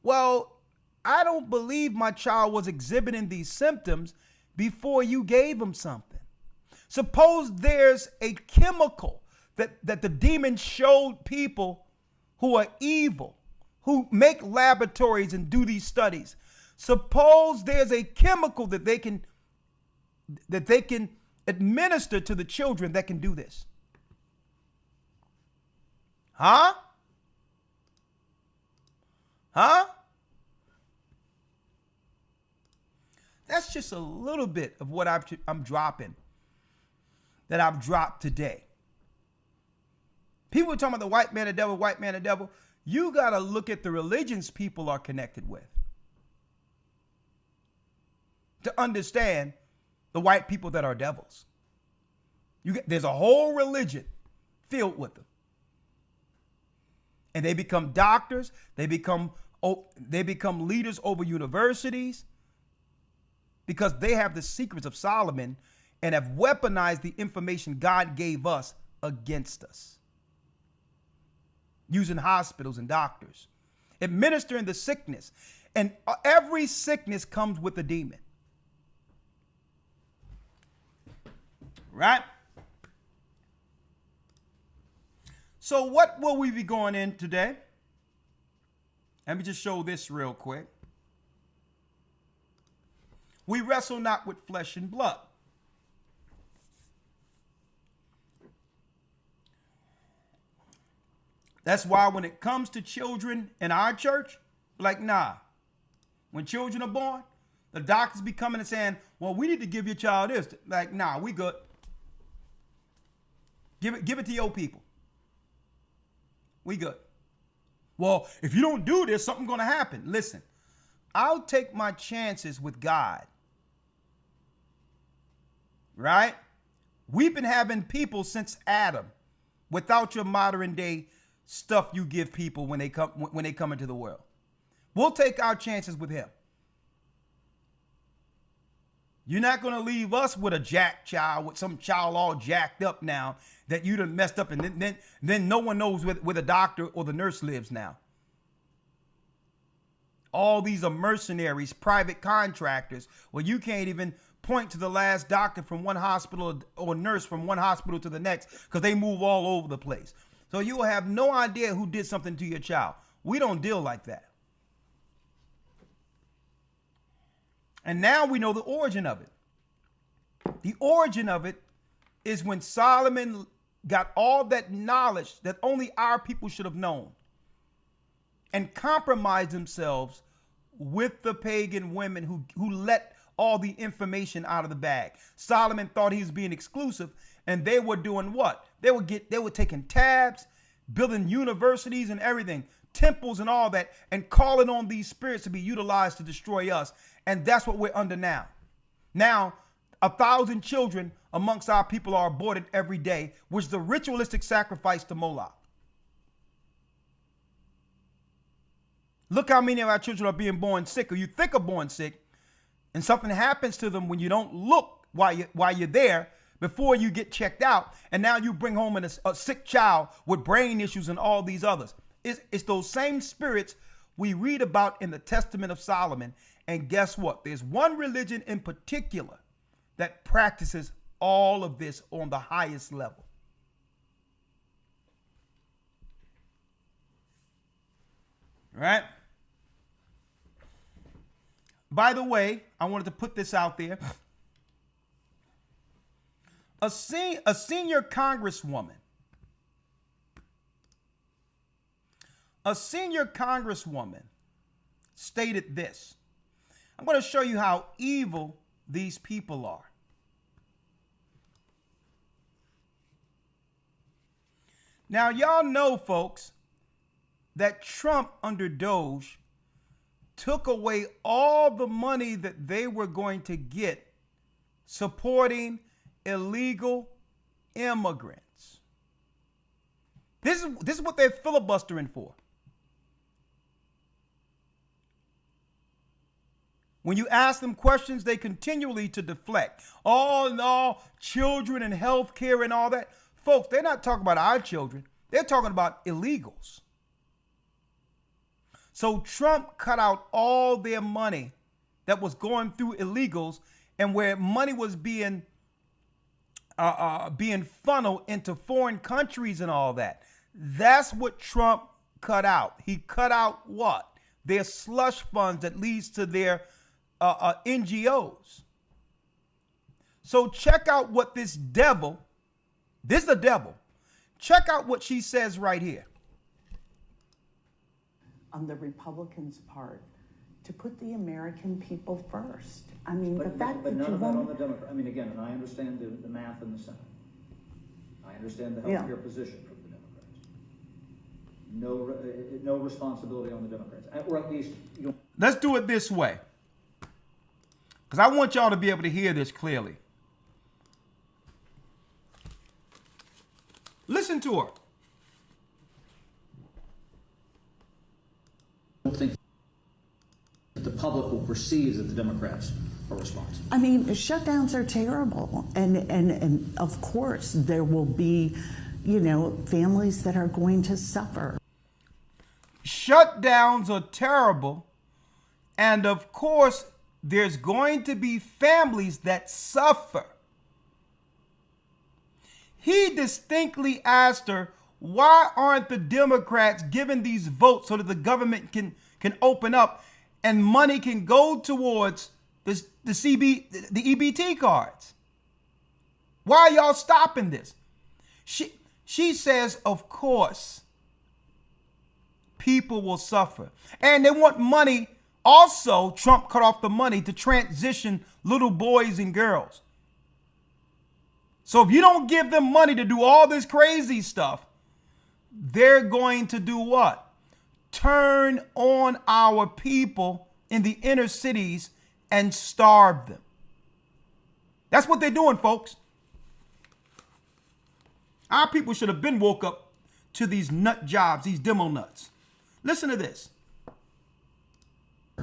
Well, I don't believe my child was exhibiting these symptoms before you gave him something. Suppose there's a chemical that the demon showed people who are evil, who make laboratories and do these studies. Suppose there's a chemical that they can administer to the children that can do this. Huh? That's just a little bit of what I'm dropping, that I've dropped today. People are talking about the white man, the devil, white man, the devil. You got to look at the religions people are connected with to understand the white people that are devils. There's a whole religion filled with them. And they become doctors. They become leaders over universities because they have the secrets of Solomon and have weaponized the information God gave us against us. Using hospitals and doctors, administering the sickness. And every sickness comes with a demon. Right? So what will we be going in today? Let me just show this real quick. We wrestle not with flesh and blood. That's why when it comes to children in our church, like, nah. When children are born, the doctors be coming and saying, well, we need to give your child this. Like, nah, we good. Give it to your people. We good. Well, if you don't do this, something's going to happen. Listen, I'll take my chances with God. Right? We've been having people since Adam without your modern day stuff you give people when they come into the world. We'll take our chances with him. You're not going to leave us with a jack child, with some child all jacked up now that you done messed up, and then no one knows where the doctor or the nurse lives now. All these are mercenaries, private contractors, where you can't even point to the last doctor from one hospital or nurse from one hospital to the next because they move all over the place. So you will have no idea who did something to your child. We don't deal like that. And now we know the origin of it. The origin of it is when Solomon got all that knowledge that only our people should have known and compromised themselves with the pagan women who let all the information out of the bag. Solomon thought he was being exclusive, and they were doing what? They were taking tabs, building universities and everything, temples and all that, and calling on these spirits to be utilized to destroy us. And that's what we're under now. Now, 1,000 children amongst our people are aborted every day, which is a ritualistic sacrifice to Moloch. Look how many of our children are being born sick, or you think are born sick, and something happens to them when you don't look while you're there before you get checked out, and now you bring home a sick child with brain issues and all these others. It's those same spirits we read about in the Testament of Solomon. And guess what? There's one religion in particular that practices all of this on the highest level. All right? By the way, I wanted to put this out there. A senior congresswoman stated this. I'm going to show you how evil these people are. Now, y'all know, folks, that Trump under Doge took away all the money that they were going to get supporting illegal immigrants. This is what they're filibustering for. When you ask them questions, they continually to deflect. Oh, no, children and health care and all that. Folks, they're not talking about our children. They're talking about illegals. So Trump cut out all their money that was going through illegals, and where money was being funneled into foreign countries and all that. That's what Trump cut out. He cut out what? Their slush funds that leads to their NGOs. So check out what this is the devil. Check out what she says right here. On the Republicans' part, to put the American people first. I mean, the fact that you won't... on the Democrat. I mean, again, and I understand the math in the Senate. I understand the healthcare position from the Democrats. No responsibility on the Democrats, or at least... Let's do it this way, because I want y'all to be able to hear this clearly. Listen to her. I don't think that the public will perceive that the Democrats are responsible. I mean, shutdowns are terrible. And of course, there will be, families that are going to suffer. Shutdowns are terrible. And of course, there's going to be families that suffer. He distinctly asked her, why aren't the Democrats giving these votes so that the government can open up and money can go towards the EBT cards? Why are y'all stopping this? She says, of course, people will suffer. And they want money. Also, Trump cut off the money to transition little boys and girls. So if you don't give them money to do all this crazy stuff, they're going to do what? Turn on our people in the inner cities and starve them. That's what they're doing, folks. Our people should have been woke up to these nut jobs, these demo nuts. Listen to this.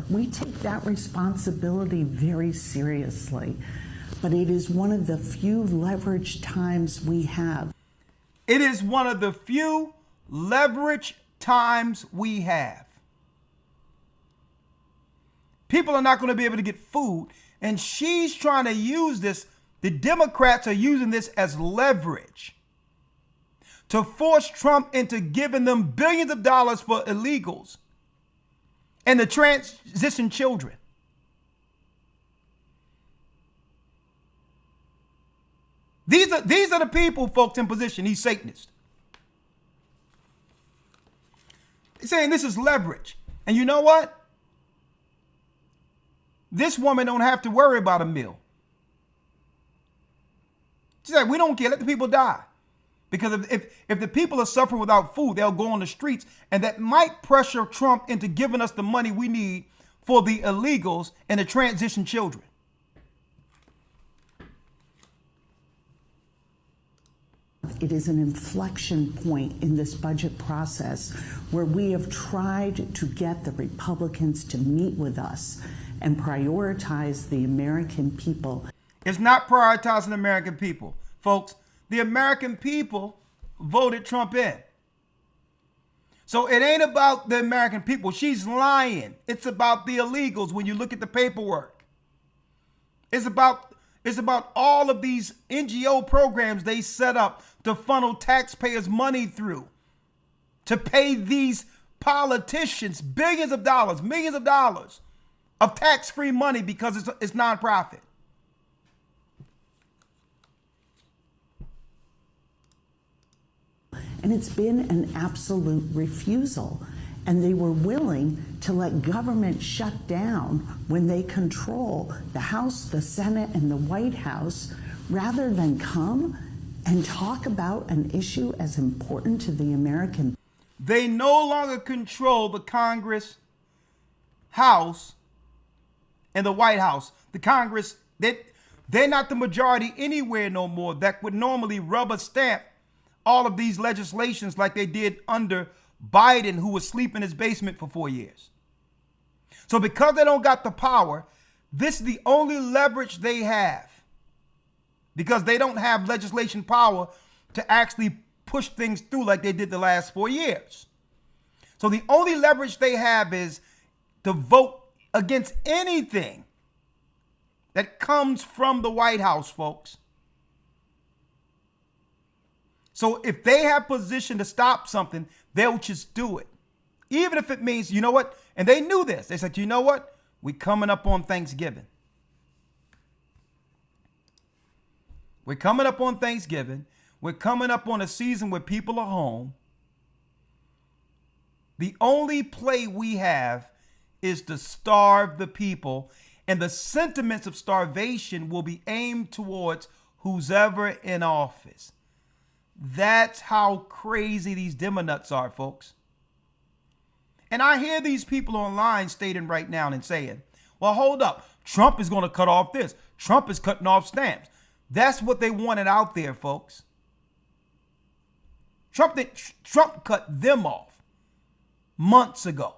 We take that responsibility very seriously, but it is one of the few leverage times we have. It is one of the few leverage times we have. People are not going to be able to get food, and she's trying to use this. The Democrats are using this as leverage to force Trump into giving them billions of dollars for illegals and the transition children. These are the people, folks, in position. These Satanists. They're saying this is leverage. And you know what? This woman don't have to worry about a meal. She said, we don't care. Let the people die. Because if the people are suffering without food, they'll go on the streets. And that might pressure Trump into giving us the money we need for the illegals and the transition children. It is an inflection point in this budget process where we have tried to get the Republicans to meet with us and prioritize the American people. It's not prioritizing the American people. Folks, the American people voted Trump in. So it ain't about the American people. She's lying. It's about the illegals when you look at the paperwork. It's about all of these NGO programs they set up to funnel taxpayers' money through, to pay these politicians billions of dollars, millions of dollars of tax-free money because it's nonprofit. And it's been an absolute refusal. And they were willing to let government shut down when they control the House, the Senate, and the White House, rather than come and talk about an issue as important to the American. They no longer control the Congress, House, and the White House. The Congress, they're not the majority anywhere no more that would normally rubber stamp all of these legislations like they did under Biden, who was asleep in his basement for 4 years. So because they don't got the power, this is the only leverage they have, because they don't have legislation power to actually push things through like they did the last 4 years. So the only leverage they have is to vote against anything that comes from the White House, folks. So if they have position to stop something, they'll just do it. Even if it means, you know what? And they knew this. They said, you know what? We coming up on Thanksgiving. We're coming up on Thanksgiving. We're coming up on a season where people are home. The only play we have is to starve the people. And the sentiments of starvation will be aimed towards who's ever in office. That's how crazy these demonuts are, folks. And I hear these people online stating right now and saying, well, hold up. Trump is going to cut off this. Trump is cutting off stamps. That's what they wanted out there, folks. Trump cut them off months ago.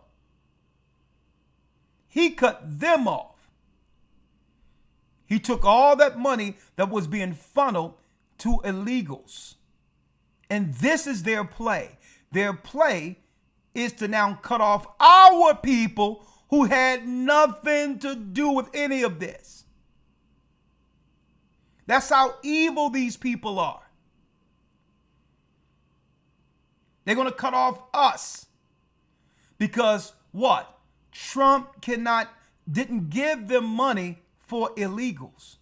He cut them off. He took all that money that was being funneled to illegals. And this is their play. Their play is to now cut off our people who had nothing to do with any of this. That's how evil these people are. They're going to cut off us because what? Trump didn't give them money for illegals,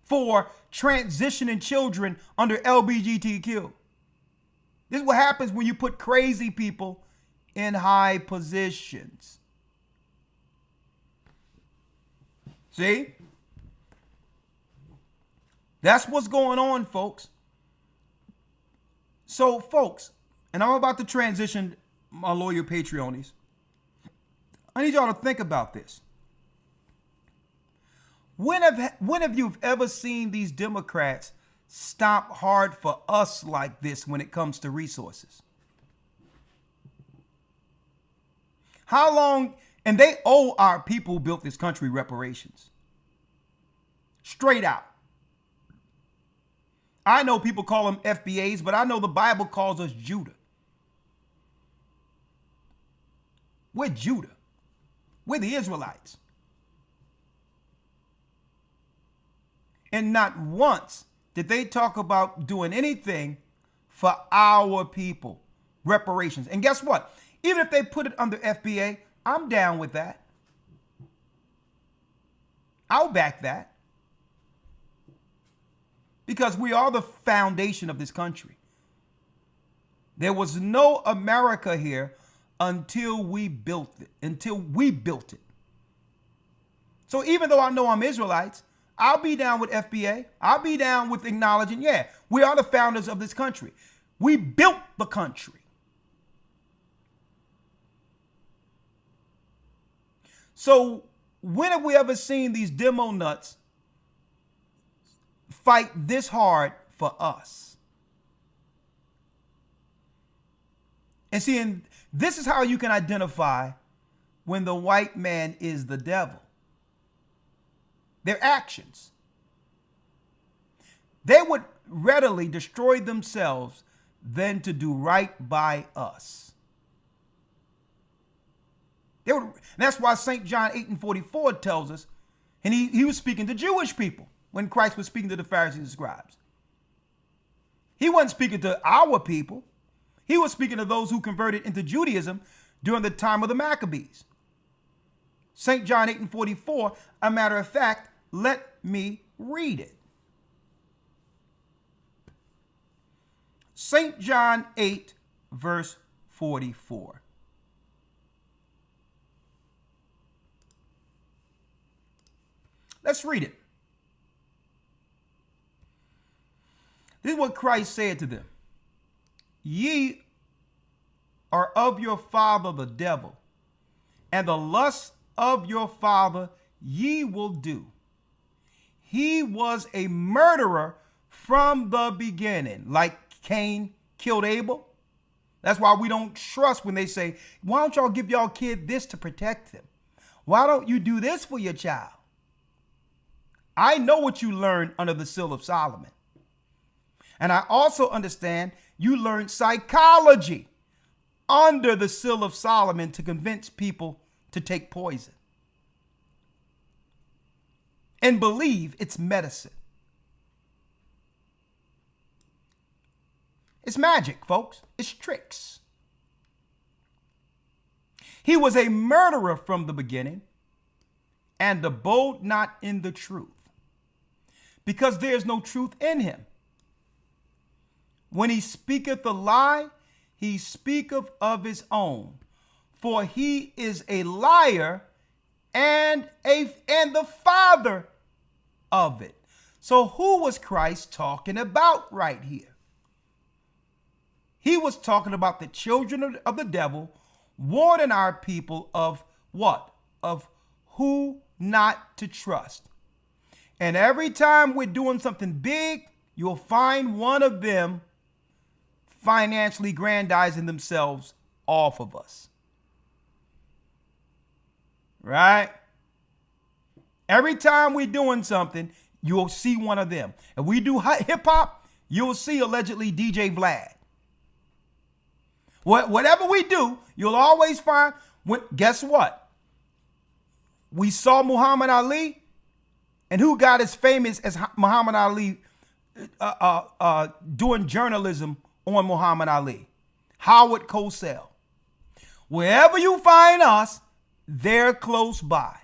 for transitioning children under LGBTQ. This is what happens when you put crazy people in high positions. See? That's what's going on, folks. So, folks, and I'm about to transition my loyal Patreonies. I need y'all to think about this. When have you ever seen these Democrats stomp hard for us like this when it comes to resources? How long? And they owe our people who built this country reparations. Straight out. I know people call them FBAs, but I know the Bible calls us Judah. We're Judah. We're the Israelites. And not once did they talk about doing anything for our people, reparations. And guess what? Even if they put it under FBA, I'm down with that. I'll back that. Because we are the foundation of this country. There was no America here until we built it. So even though I know I'm Israelites, I'll be down with FBA. I'll be down with acknowledging, yeah, we are the founders of this country. We built the country. So when have we ever seen these demo nuts fight this hard for us? And see, and this is how you can identify when the white man is the devil. Their actions. They would readily destroy themselves than to do right by us. That's why St. John 8:44 tells us, and he was speaking to Jewish people when Christ was speaking to the Pharisees and scribes. He wasn't speaking to our people. He was speaking to those who converted into Judaism during the time of the Maccabees. St. John 8:44, a matter of fact, let me read it. St. John 8, verse 44. Let's read it. This is what Christ said to them. Ye are of your father the devil, and the lusts of your father ye will do. He was a murderer from the beginning, like Cain killed Abel. That's why we don't trust when they say, why don't y'all give y'all kid this to protect them? Why don't you do this for your child? I know what you learned under the seal of Solomon. And I also understand you learned psychology under the seal of Solomon to convince people to take poison and believe it's medicine. It's magic, folks. It's tricks. He was a murderer from the beginning and abode not in the truth, because there is no truth in him. When he speaketh a lie, he speaketh of his own, for he is a liar and the father of it. So who was Christ talking about right here? He was talking about the children of the devil, warning our people of what? Of who not to trust. And every time we're doing something big, you'll find one of them financially grandizing themselves off of us. Right? Every time we're doing something, you'll see one of them. If we do hip hop, you'll see allegedly DJ Vlad. Whatever we do, you'll always find, guess what? We saw Muhammad Ali, and who got as famous as Muhammad Ali doing journalism on Muhammad Ali? Howard Cosell. Wherever you find us, they're close by.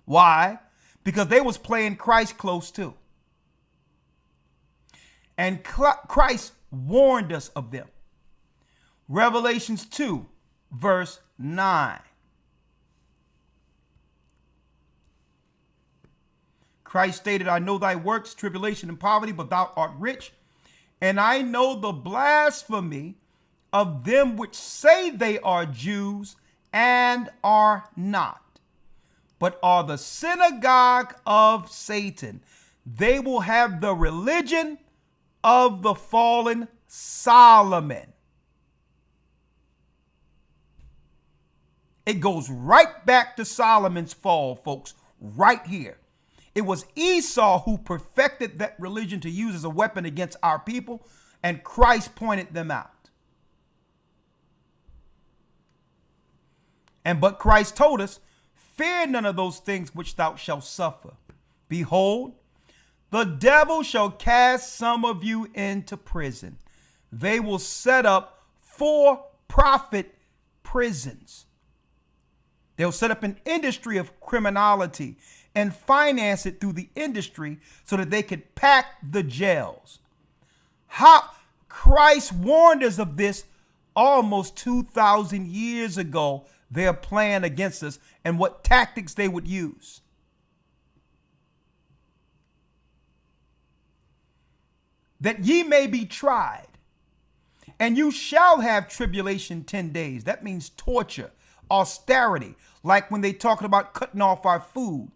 Why? Because they was playing Christ close too. And Christ warned us of them. Revelations 2, verse 9. Christ stated, I know thy works, tribulation and poverty, but thou art rich. And I know the blasphemy of them which say they are Jews and are not, but are the synagogue of Satan. They will have the religion of the fallen Solomon. It goes right back to Solomon's fall, folks, right here. It was Esau who perfected that religion to use as a weapon against our people, and Christ pointed them out. But Christ told us, fear none of those things which thou shalt suffer. Behold, the devil shall cast some of you into prison. They will set up for-profit prisons. They'll set up an industry of criminality and finance it through the industry so that they could pack the jails. How Christ warned us of this almost 2,000 years ago, their plan against us and what tactics they would use. That ye may be tried, and you shall have tribulation 10 days. That means torture, austerity, like when they talking about cutting off our food,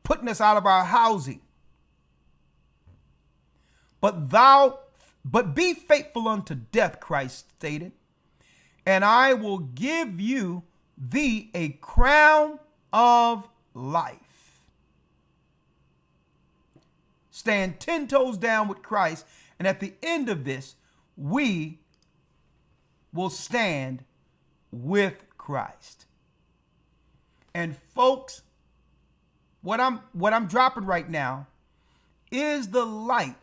putting us out of our housing. But be faithful unto death, Christ stated, and I will give thee a crown of life. Stand 10 toes down with Christ, and at the end of this, we will stand with Christ. And folks, what I'm dropping right now is the light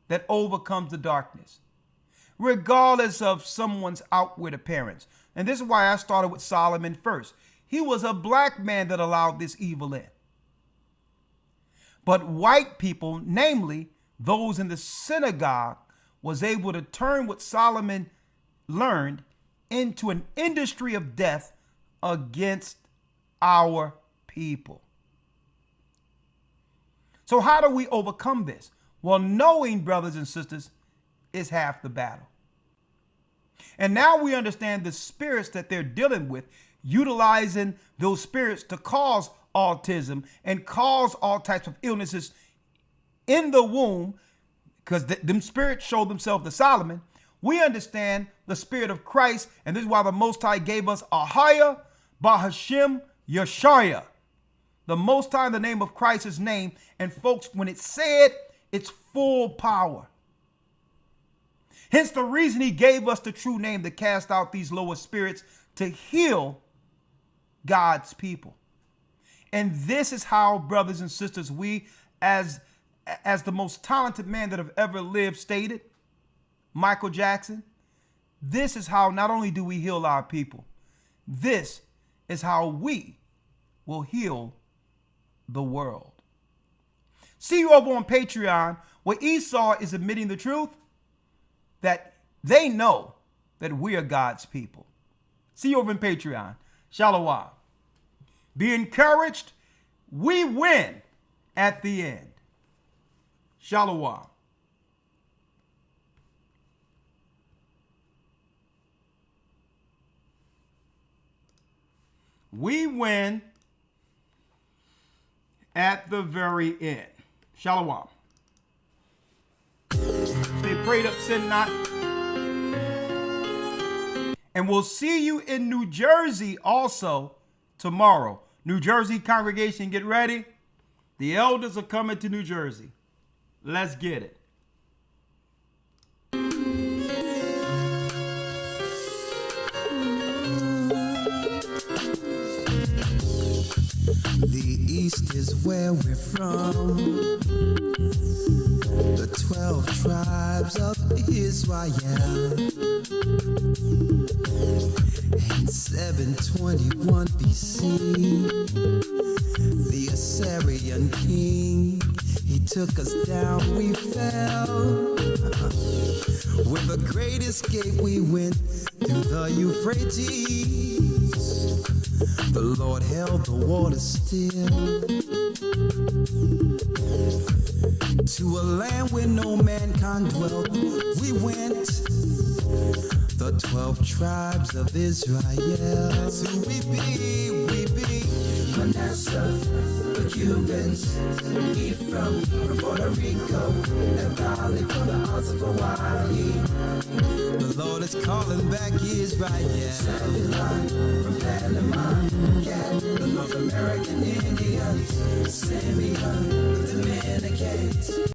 that overcomes the darkness, regardless of someone's outward appearance. And this is why I started with Solomon first. He was a black man that allowed this evil in. But white people, namely those in the synagogue, was able to turn what Solomon learned into an industry of death against our people. So how do we overcome this? Well, knowing, brothers and sisters, is half the battle. And now we understand the spirits that they're dealing with, utilizing those spirits to cause autism and cause all types of illnesses in the womb, because them spirits showed themselves to Solomon. We understand the spirit of Christ, and this is why the Most High gave us Ahaya Bahashim Yeshaya. The Most High, the name of Christ's name. And folks, when it's said, it's full power. Hence the reason he gave us the true name to cast out these lower spirits, to heal God's people. And this is how, brothers and sisters, we, as the most talented man that have ever lived stated, Michael Jackson, this is how not only do we heal our people, this is how we will heal the world. See you over on Patreon, where Esau is admitting the truth that they know that we are God's people. See you over in Patreon. Shalom. Be encouraged. We win at the end. Shalom. We win at the very end. Shalom. Stay prayed up, sin not. And we'll see you in New Jersey also tomorrow. New Jersey congregation, get ready. The elders are coming to New Jersey. Let's get it. The East is where we're from. The 12 tribes of Israel. In 721 BC, the Assyrian king, he took us down, we fell. With the great escape we went through the Euphrates. The Lord held the water still. To a land where no mankind dwelt, we went. The 12 tribes of Israel. That's who we be, Manasseh, the Cubans, Ephraim from Puerto Rico, and Valley from the Isles of Hawaii. The Lord is calling back Israel. Zebulon from Panama, Gad, the North American Indians, Simeon, the Dominicans.